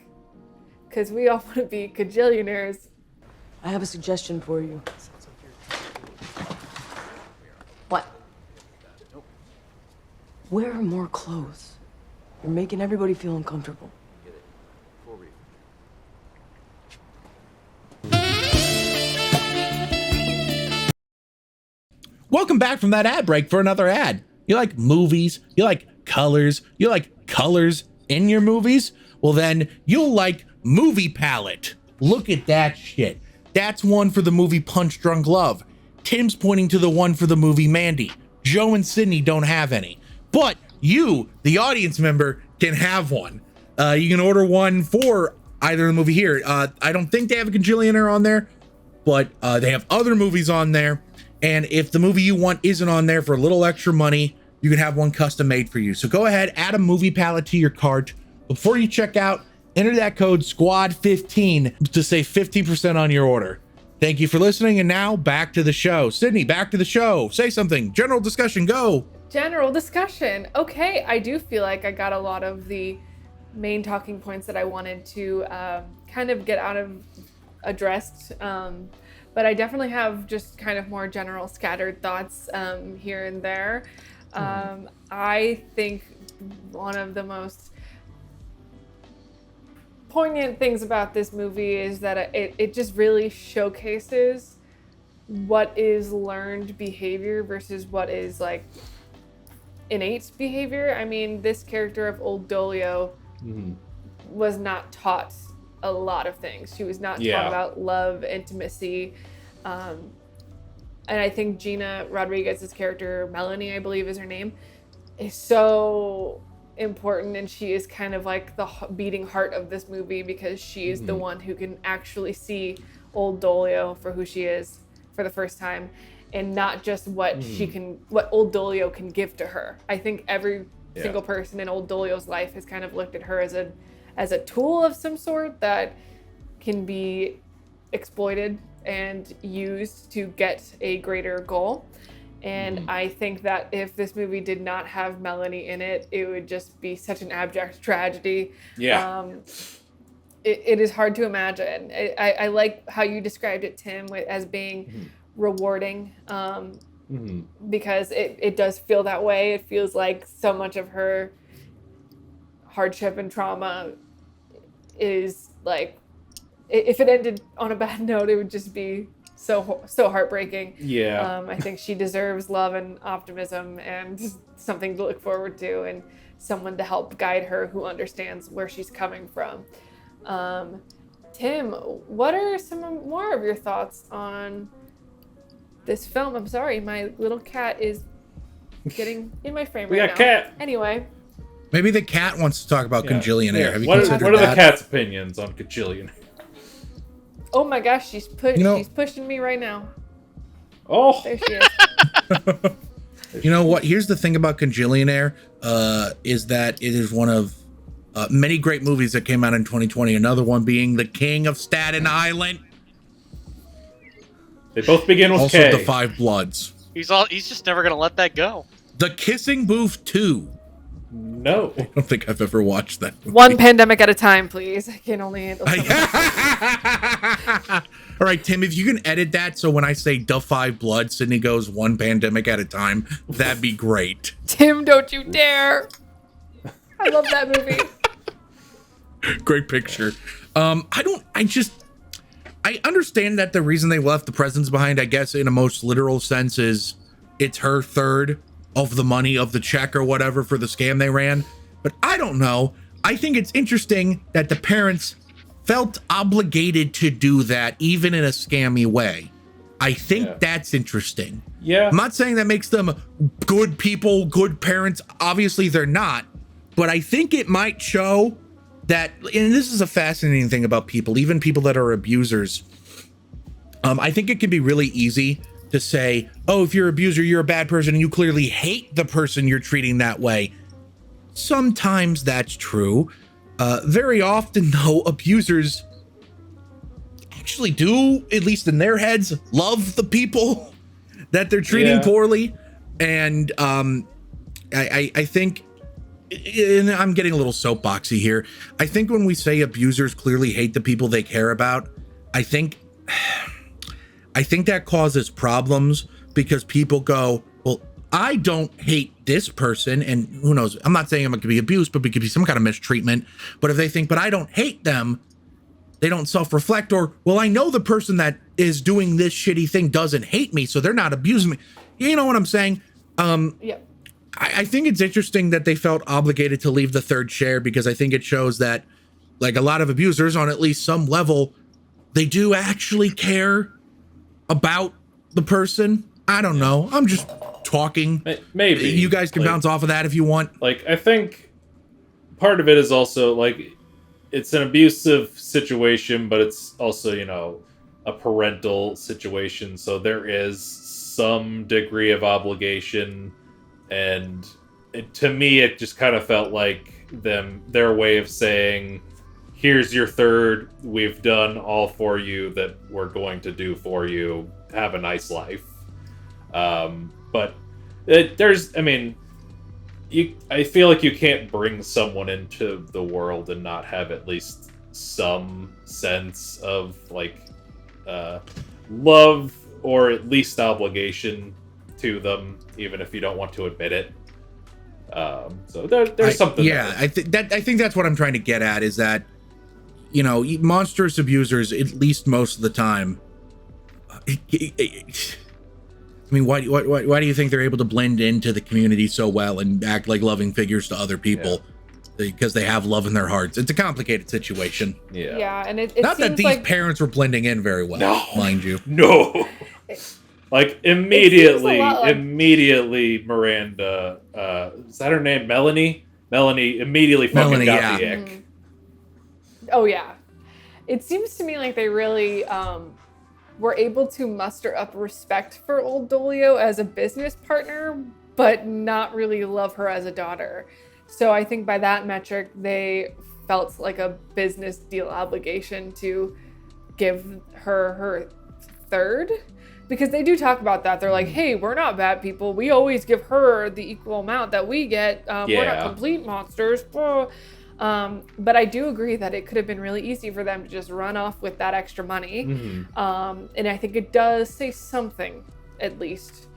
because we all want to be Kajillionaires.
I have a suggestion for you.
What?
Wear more clothes. You're making everybody feel uncomfortable.
Welcome back from that ad break for another ad. You like movies? You like colors? You like colors in your movies? Well, then you'll like Movie Palette. Look at that shit. That's one for the movie Punch Drunk Love. Tim's pointing to the one for the movie Mandy. Joe and Sydney don't have any. But you, the audience member, can have one. You can order one for either the movie here. I don't think they have a Kajillionaire on there, but they have other movies on there. And if the movie you want isn't on there, for a little extra money, you can have one custom made for you. So go ahead, add a movie palette to your cart. Before you check out, enter that code SQUAD15 to save 15% on your order. Thank you for listening, and now back to the show. Sydney, back to the show. Say something. General discussion, go.
General discussion. Okay, I do feel like I got a lot of the main talking points that I wanted to kind of get out of addressed, but I definitely have just kind of more general scattered thoughts here and there. I think one of the most poignant things about this movie is that it just really showcases what is learned behavior versus what is like innate behavior. I mean, this character of Old Dolio was not taught a lot of things. She was not taught about love, intimacy, and I think Gina Rodriguez's character, Melanie, I believe is her name, is so important, and she is kind of like the beating heart of this movie because she is the one who can actually see Old Dolio for who she is for the first time, and not just what what Old Dolio can give to her. I think every single person in Old Dolio's life has kind of looked at her as a tool of some sort that can be exploited and used to get a greater goal. And I think that if this movie did not have Melanie in it, it would just be such an abject tragedy. It is hard to imagine. I like how you described it, Tim, as being rewarding, because it does feel that way. It feels like so much of her hardship and trauma is like, if it ended on a bad note, it would just be so heartbreaking. I think she deserves love and optimism and something to look forward to, and someone to help guide her who understands where she's coming from. Tim, what are some more of your thoughts on this film? I'm sorry, my little cat is getting in my frame right now.
Cat.
Anyway.
Maybe the cat wants to talk about Kajillionaire. Have you
what
considered
are
that?
the cat's opinions on Kajillionaire?
Oh my gosh, she's pushing me right now.
Oh,
there she is.
You know what? Here's the thing about Kajillionaire, is that it is one of many great movies that came out in 2020. Another one being The King of Staten Island.
They both begin with
also
K.
The Five Bloods.
He's just never gonna let that go.
The Kissing Booth 2.
No.
I don't think I've ever watched that movie.
One pandemic at a time, please. I can only handle
All right, Tim, if you can edit that so when I say The Five Bloods, Sydney goes one pandemic at a time, that'd be great.
Tim, don't you dare. I love that movie.
Great picture. I understand that the reason they left the presents behind, I guess in a most literal sense, is it's her third of the money of the check or whatever for the scam they ran. But I don't know. I think it's interesting that the parents felt obligated to do that even in a scammy way. I think that's interesting.
Yeah.
I'm not saying that makes them good people, good parents. Obviously they're not. But I think it might show that, and this is a fascinating thing about people, even people that are abusers. I think it can be really easy to say, oh, if you're an abuser, you're a bad person and you clearly hate the person you're treating that way. Sometimes that's true. Very often, though, abusers actually do, at least in their heads, love the people that they're treating poorly. And I think, and I'm getting a little soapboxy here, I think when we say abusers clearly hate the people they care about, I think that causes problems because people go, well, I don't hate this person, and who knows, I'm not saying it could be abuse, but it could be some kind of mistreatment. But if they think, but I don't hate them, they don't self-reflect, or, well, I know the person that is doing this shitty thing doesn't hate me, so they're not abusing me. You know what I'm saying? I think it's interesting that they felt obligated to leave the third share, because I think it shows that, like, a lot of abusers on at least some level, they do actually care about the person. I don't know. I'm just talking.
Maybe.
You guys can bounce off of that if you want.
Like, I think part of it is also, like, it's an abusive situation, but it's also, you know, a parental situation. So there is some degree of obligation And to me, it just kind of felt like their way of saying, here's your third, we've done all for you that we're going to do for you, have a nice life. But I feel like you can't bring someone into the world and not have at least some sense of love or at least obligation to them, even if you don't want to admit it. So there's something.
Yeah, there. I think that's what I'm trying to get at, is that, monstrous abusers, at least most of the time. Why do you think they're able to blend into the community so well and act like loving figures to other people? Yeah. Because they have love in their hearts. It's a complicated situation.
Yeah, and it
not
seems
that these parents were blending in very well, mind you.
No. Immediately, Miranda, is that her name? Melanie immediately fucking got the ick.
Oh yeah. It seems to me like they really were able to muster up respect for Old Dolio as a business partner, but not really love her as a daughter. So I think by that metric, they felt like a business deal obligation to give her third, because they do talk about that. They're like, hey, we're not bad people. We always give her the equal amount that we get. We're not complete monsters. But I do agree that it could have been really easy for them to just run off with that extra money. Mm-hmm. And I think it does say something, at least,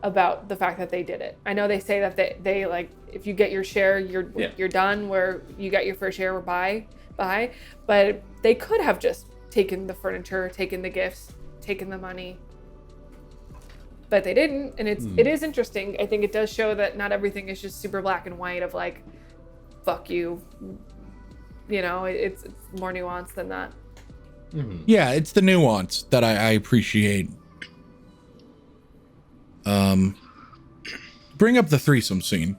about the fact that they did it. I know they say that they like, if you get your share, you're done, where you got your fair share, bye. But they could have just taken the furniture, taken the gifts, taken the money. But they didn't, and it is interesting. I think it does show that not everything is just super black and white of like, fuck you. It's more nuanced than that.
Mm-hmm. Yeah, it's the nuance that I appreciate. Bring up the threesome scene.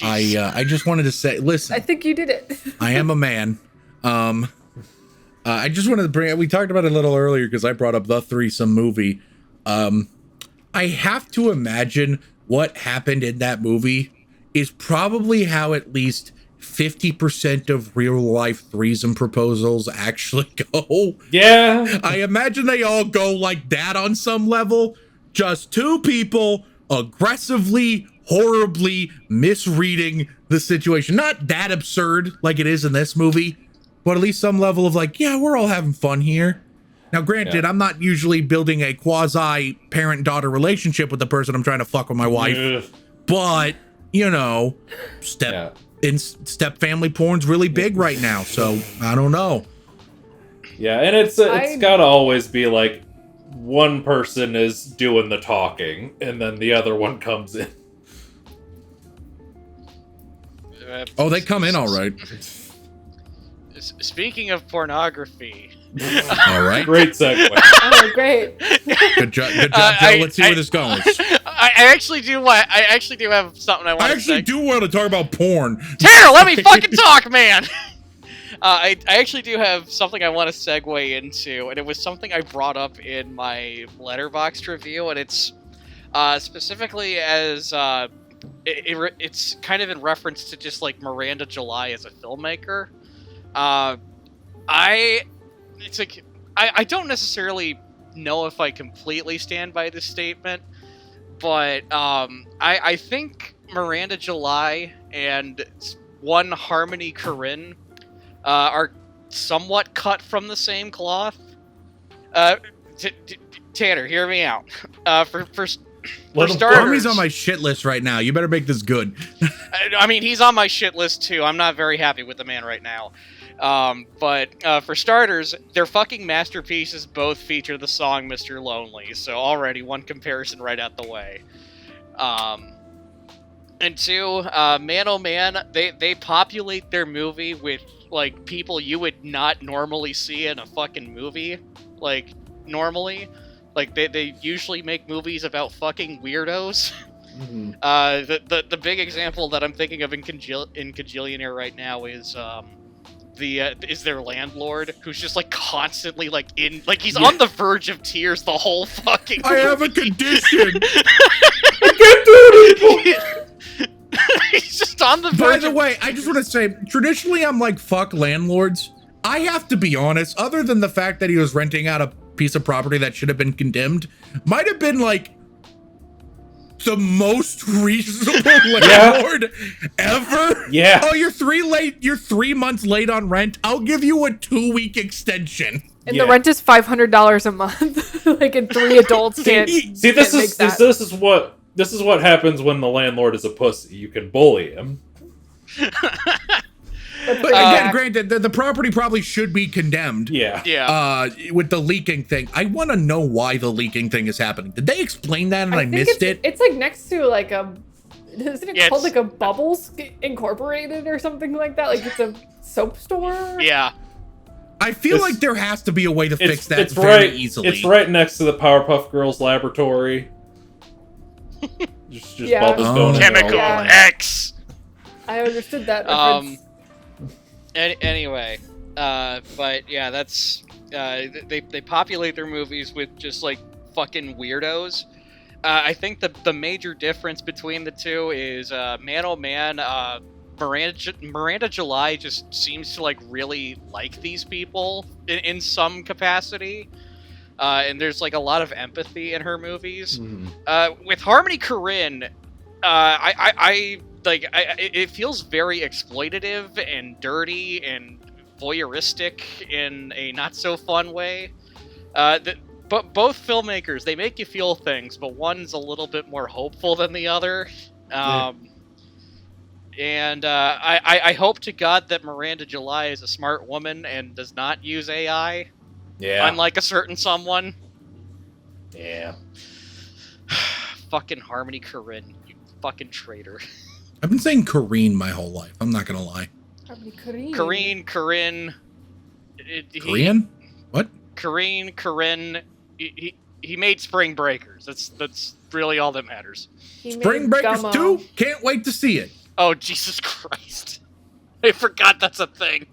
I just wanted to say, listen.
I think you did it.
I am a man. I just wanted to bring. We talked about it a little earlier because I brought up the threesome movie. I have to imagine what happened in that movie is probably how at least 50% of real life threesome proposals actually go.
Yeah.
I imagine they all go like that on some level. Just two people aggressively, horribly misreading the situation. Not that absurd like it is in this movie, but at least some level of like, yeah, we're all having fun here. Now, granted, I'm not usually building a quasi parent-daughter relationship with the person I'm trying to fuck with my wife, but step family porn's really big right now, so I don't know.
Yeah, and it's gotta always be like one person is doing the talking, and then the other one comes in.
Oh, they come in all right.
Speaking of pornography.
All right.
Great segue.
Oh, great.
Good job, Joe. Let's see where this goes.
I actually do have something I want to say.
I actually do want to talk about porn.
Tanner, let me fucking talk, man! I actually do have something I want to segue into, and it was something I brought up in my Letterboxd review, and it's specifically as it's kind of in reference to just like Miranda July as a filmmaker. I don't necessarily know if I completely stand by this statement, but I think Miranda July and one Harmony Korine are somewhat cut from the same cloth. Tanner, hear me out. For starters,
Harmony's on my shit list right now. You better make this good.
I mean, he's on my shit list too. I'm not very happy with the man right now. But for starters, their fucking masterpieces both feature the song Mr. Lonely, so already one comparison right out the way. And two, Man Oh Man, they populate their movie with, like, people you would not normally see in a fucking movie, like, normally. Like, they usually make movies about fucking weirdos. Mm-hmm. The big example that I'm thinking of in Kajillionaire right now is their landlord, who's just like constantly like he's on the verge of tears the whole fucking movie.
I have a condition.
I can't do it anymore.
He's just on the verge.
By the way, I just want to say, traditionally, I'm like, fuck landlords. I have to be honest, other than the fact that he was renting out a piece of property that should have been condemned, might have been like the most reasonable landlord ever.
Yeah.
Oh, you're 3 months late on rent. I'll give you a 2-week extension.
And the rent is $500 a month. Like, and 3 adults can't.
See, this is what happens when the landlord is a pussy. You can bully him.
But again, granted, the property probably should be condemned.
Yeah.
With the leaking thing, I want to know why the leaking thing is happening. Did they explain that and I missed it?
It's like next to like a, isn't it called like a Bubbles Incorporated or something like that? Like it's a soap store.
Yeah.
I feel like there has to be a way to fix that very easily.
It's right next to the Powerpuff Girls laboratory. just bubbles going
Chemical X.
I understood that reference.
Anyway, but yeah, that's they populate their movies with just like fucking weirdos. I think the major difference between the two is Man Oh Man. Miranda July just seems to like really like these people in some capacity, and there's like a lot of empathy in her movies. With Harmony Korine, it feels very exploitative and dirty and voyeuristic in a not so fun way. But both filmmakers, they make you feel things, but one's a little bit more hopeful than the other. And I hope to God that Miranda July is a smart woman and does not use AI.
Yeah.
Unlike a certain someone.
Yeah.
Fucking Harmony Korine, you fucking traitor.
I've been saying Korine my whole life. I'm not gonna lie.
Harmony Korine.
Korine.
Korean? What?
Korine. He made Spring Breakers. That's really all that matters.
Spring Breakers 2? Can't wait to see it.
Oh, Jesus Christ. I forgot that's a thing.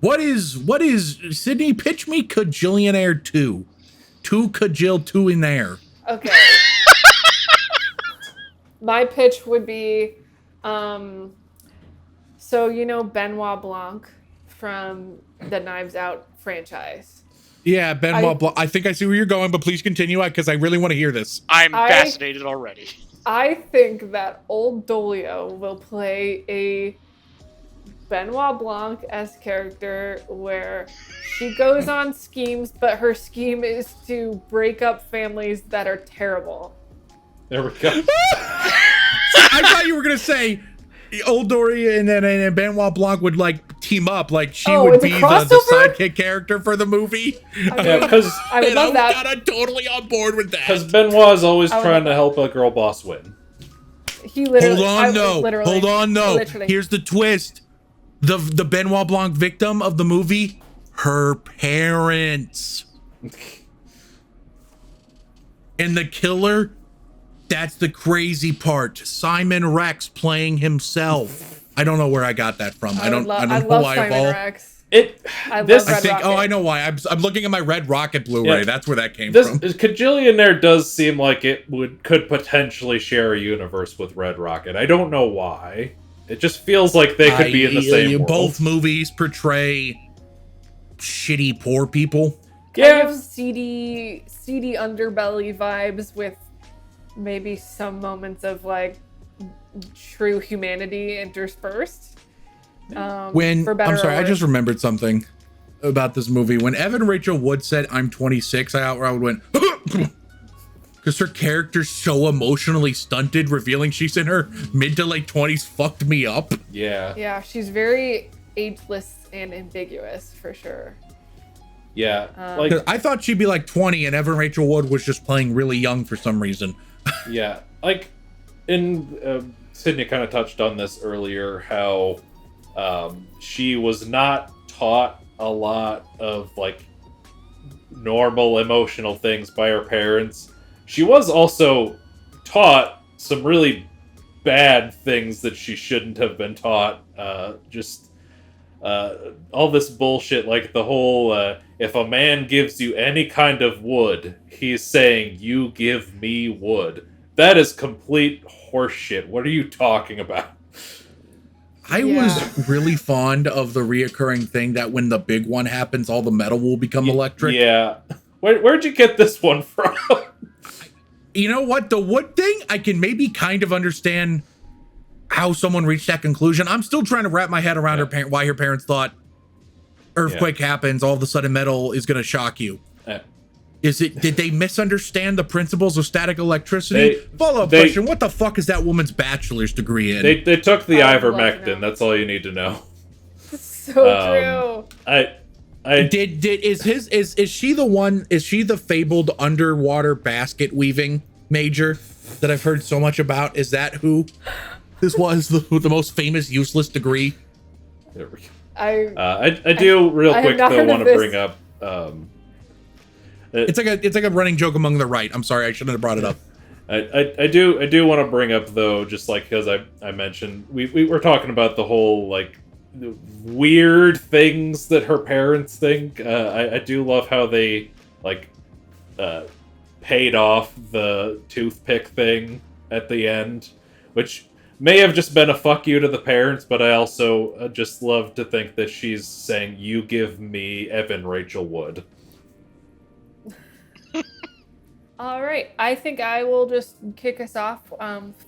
What is Sydney, pitch me Kajillionaire 2. 2 Kajillionaire.
Okay. My pitch would be, so you know Benoit Blanc from the Knives Out franchise.
Yeah, Benoit Blanc. I think I see where you're going, but please continue because I really want to hear this.
I'm fascinated already.
I think that Old Dolio will play a Benoit Blanc-esque character where she goes on schemes, but her scheme is to break up families that are terrible.
There we go.
I thought you were going to say Old Dolio and Benoit Blanc would like team up, like she would be the sidekick character for the movie.
Yeah, because
I would love that.
I'm totally on board with that.
Because Benoit is always trying to help a girl boss win.
He literally.
Hold on, no. Here's the twist: the Benoit Blanc victim of the movie, her parents, and the killer. That's the crazy part. Simon Rex playing himself. I don't know where I got that from. I don't know why.
Simon Rex.
I think. Oh, I know why. I'm looking at my Red Rocket Blu-ray. Yeah. That's where that came from.
Kajillionaire does seem like it could potentially share a universe with Red Rocket. I don't know why. It just feels like they could be in the same world.
Both movies portray shitty poor people.
Kind of seedy underbelly vibes with maybe some moments of like true humanity interspersed. I just remembered something about this movie. When Evan Rachel Wood said I'm 26, I outright went because her character's so emotionally stunted, revealing she's in her mid to late 20s fucked me up. Yeah, she's very ageless and ambiguous for sure.
Yeah,
I thought she'd be like 20 and Evan Rachel Wood was just playing really young for some reason.
Yeah, like Sydney kind of touched on this earlier, how she was not taught a lot of like normal emotional things by her parents. She was also taught some really bad things that she shouldn't have been taught. All this bullshit, like the whole if a man gives you any kind of wood, he's saying, you give me wood. That is complete horseshit. What are you talking about?
I was really fond of the reoccurring thing that when the big one happens, all the metal will become electric.
Yeah. Where'd you get this one from?
You know what? The wood thing, I can maybe kind of understand how someone reached that conclusion. I'm still trying to wrap my head around why her parents thought earthquake happens, all of a sudden metal is going to shock you. Did they misunderstand the principles of static electricity? Follow-up question, what the fuck is that woman's bachelor's degree in?
They took the ivermectin, that's all you need to know.
So true.
Is she the fabled underwater basket weaving major that I've heard so much about? Is that who this was, the most famous useless degree?
There we go. I do real quick though want to bring up
it's like a running joke among the right. I'm sorry, I shouldn't have brought it up.
I do want to bring up though, just like because I mentioned we were talking about the whole like weird things that her parents think. I do love how they like paid off the toothpick thing at the end, which may have just been a fuck you to the parents, but I also just love to think that she's saying, "You give me Evan Rachel Wood."
All right, I think I will just kick us off.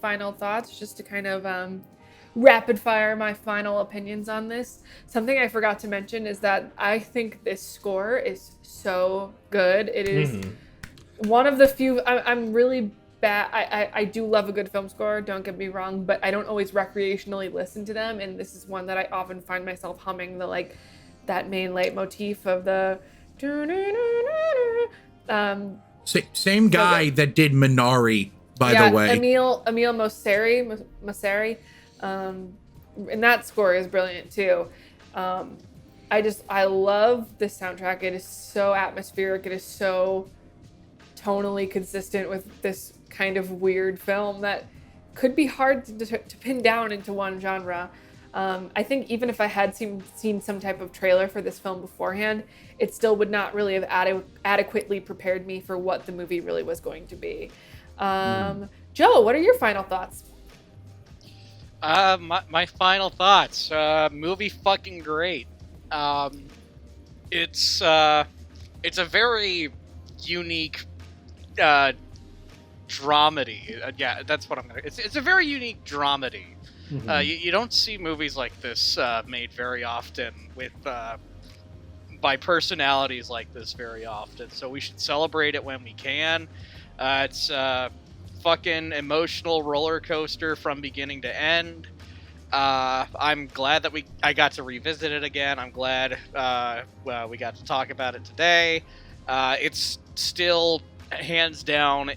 Final thoughts, just to kind of rapid fire my final opinions on this. Something I forgot to mention is that I think this score is so good. It is one of the few. I'm really bad. I do love a good film score, don't get me wrong, but I don't always recreationally listen to them, and this is one that I often find myself humming that main leitmotif of the
same guy that did Minari, by the way.
Emile Mosseri. And that score is brilliant too. I love this soundtrack. It is so atmospheric. It is so tonally consistent with this kind of weird film that could be hard to pin down into one genre. I think even if I had seen some type of trailer for this film beforehand, it still would not really have adequately prepared me for what the movie really was going to be. Joe, what are your final thoughts?
My final thoughts. Movie fucking great. It's a very unique dramedy. Yeah, that's what I'm gonna. It's a very unique dramedy. You don't see movies like this made very often with by personalities like this very often. So we should celebrate it when we can. It's fucking emotional roller coaster from beginning to end. I'm glad that I got to revisit it again. I'm glad we got to talk about it today. It's still hands down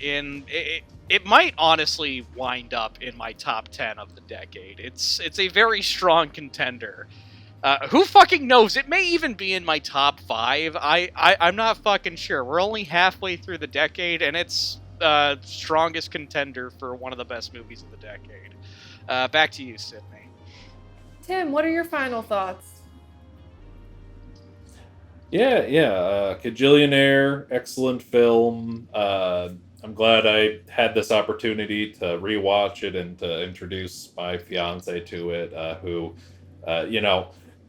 it might honestly wind up in my top 10 of the decade. It's a very strong contender. Who fucking knows? It may even be in my top 5. I'm not fucking sure. We're only halfway through the decade, and it's strongest contender for one of the best movies of the decade. Back to you, Sydney.
Tim, what are your final thoughts?
Yeah. Kajillionaire, excellent film. I'm glad I had this opportunity to rewatch it and to introduce my fiance to it, who,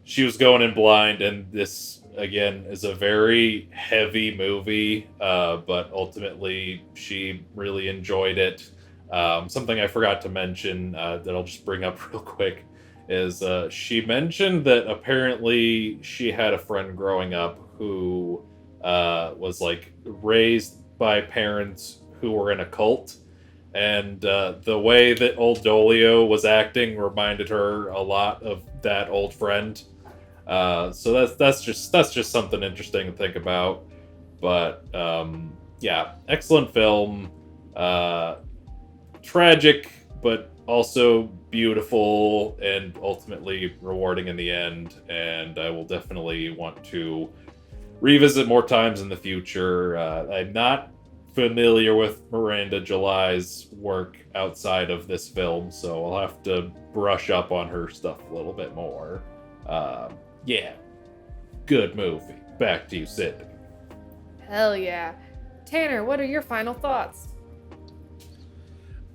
she was going in blind, and this, again, is a very heavy movie, but ultimately she really enjoyed it. Something I forgot to mention that I'll just bring up real quick is she mentioned that apparently she had a friend growing up who was like raised by parents who were in a cult, and the way that Old Dolio was acting reminded her a lot of that old friend. So that's just something interesting to think about. But yeah, excellent film. Tragic, but also beautiful and ultimately rewarding in the end. And I will definitely want to revisit more times in the future. I'm not familiar with Miranda July's work outside of this film, so I'll have to brush up on her stuff a little bit more. Yeah, good movie. Back to you, Sid.
Hell yeah. Tanner, what are your final thoughts?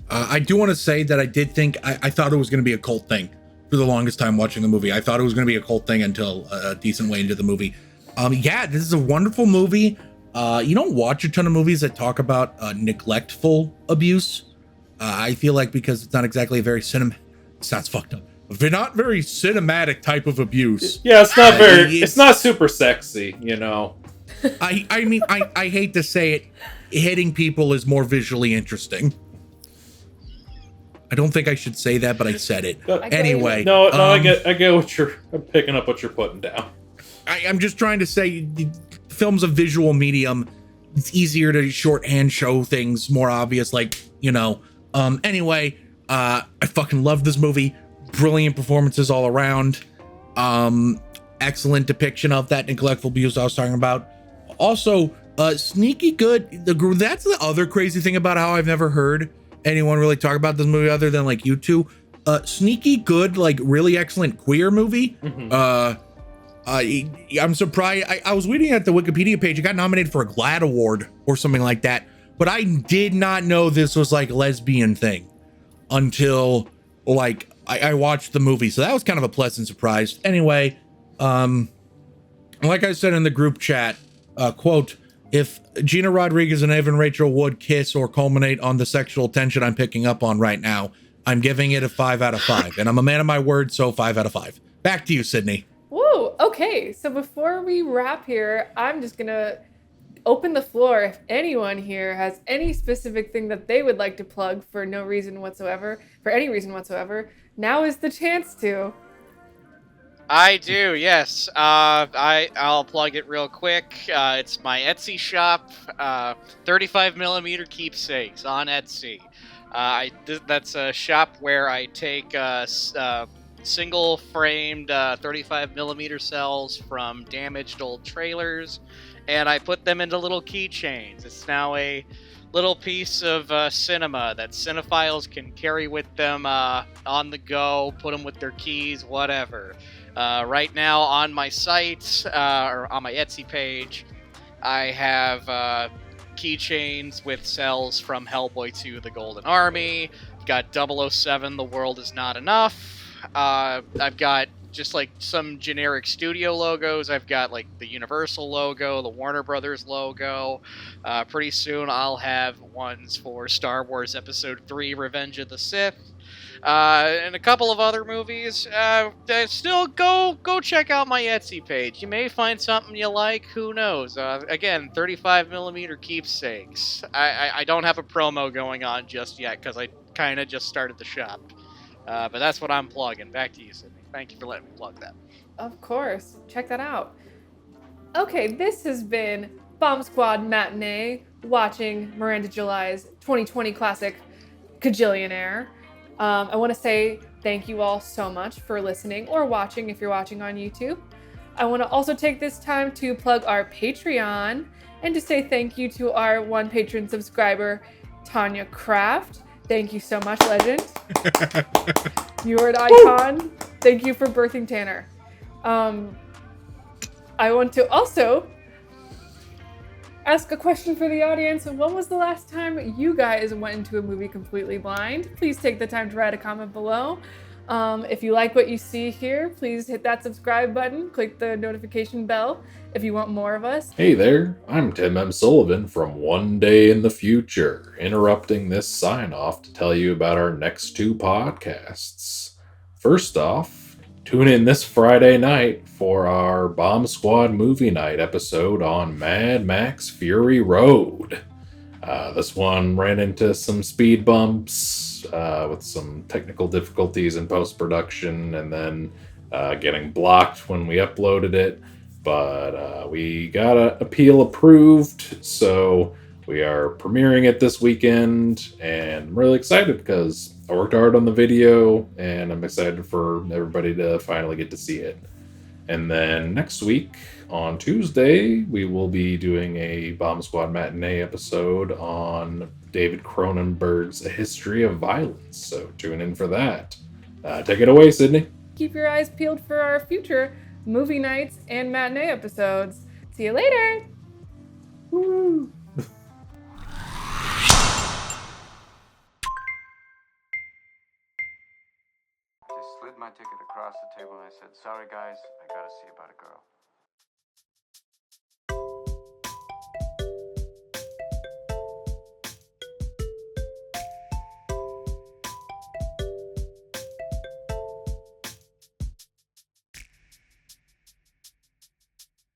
I do want to say that I did think, I thought it was going to be a cult thing. for the longest time watching the movie. I thought it was going to be a cult thing until a decent way into the movie. Yeah, this is a wonderful movie. You don't watch a ton of movies that talk about neglectful abuse. I feel like because it's not exactly a very sounds fucked up. Not very cinematic type of abuse.
Yeah, it's not it's not super sexy, you know.
I mean, I hate to say it, hitting people is more visually interesting. I don't think I should say that, but I said it. Anyway.
No, I get what I'm picking up what you're putting down.
I'm just trying to say, film's a visual medium. It's easier to shorthand show things more obvious, like, you know. Anyway, I fucking love this movie. Brilliant performances all around. Excellent depiction of that neglectful abuse I was talking about. Also, sneaky good. That's the other crazy thing about how I've never heard anyone really talk about this movie other than like you two. Sneaky good, like really excellent queer movie. Mm-hmm. I'm surprised. I was reading at the Wikipedia page. It got nominated for a GLAAD award or something like that. But I did not know this was like a lesbian thing until like I watched the movie. So that was kind of a pleasant surprise. Anyway, like I said in the group chat, quote, if Gina Rodriguez and Evan Rachel Wood kiss or culminate on the sexual tension I'm picking up on right now, I'm giving it a 5 out of 5. And I'm a man of my word, so 5 out of 5. Back to you, Sydney.
Woo, okay. So before we wrap here, I'm just going to open the floor. If anyone here has any specific thing that they would like to plug for any reason whatsoever, now is the chance to.
I do, yes. I'll plug it real quick. It's my Etsy shop, 35mm keepsakes on Etsy. That's a shop where I take single framed 35mm cells from damaged old trailers, and I put them into little keychains. It's now a little piece of cinema that cinephiles can carry with them on the go, put them with their keys, whatever. Right now on my site, or on my Etsy page, I have keychains with cells from Hellboy 2, The Golden Army. I've got 007, The World Is Not Enough. I've got just like some generic studio logos. I've got like the Universal logo, the Warner Brothers logo. Pretty soon I'll have ones for Star Wars Episode 3, Revenge of the Sith. And a couple of other movies. Still, go check out my Etsy page. You may find something you like. Who knows? Again, 35mm keepsakes. I don't have a promo going on just yet because I kind of just started the shop. But that's what I'm plugging. Back to you, Sydney. Thank you for letting me plug that.
Of course. Check that out. Okay, this has been Bomb Squad Matinee, watching Miranda July's 2020 classic, Kajillionaire. I want to say thank you all so much for listening or watching if you're watching on YouTube. I want to also take this time to plug our Patreon and to say thank you to our one patron subscriber, Tanya Kraft. Thank you so much, legend. You are an icon. Thank you for birthing Tanner. I want to also ask a question for the audience. When was the last time you guys went into a movie completely blind? Please take the time to write a comment below. If you like what you see here, please hit that subscribe button. Click the notification bell if you want more of us.
Hey there, I'm Tim M. Sullivan from One Day in the Future, interrupting this sign-off to tell you about our next 2 podcasts. First off, tune in this Friday night for our Bomb Squad Movie Night episode on Mad Max Fury Road. This one ran into some speed bumps with some technical difficulties in post-production and then getting blocked when we uploaded it. But we got an appeal approved, so we are premiering it this weekend, and I'm really excited because I worked hard on the video, and I'm excited for everybody to finally get to see it. And then next week, on Tuesday, we will be doing a Bomb Squad Matinee episode on David Cronenberg's A History of Violence, so tune in for that. Take it away, Sydney.
Keep your eyes peeled for our future movie nights and matinee episodes. See you later!
Woo!
Just slid my ticket across the table and I said, sorry guys, I gotta see about a girl.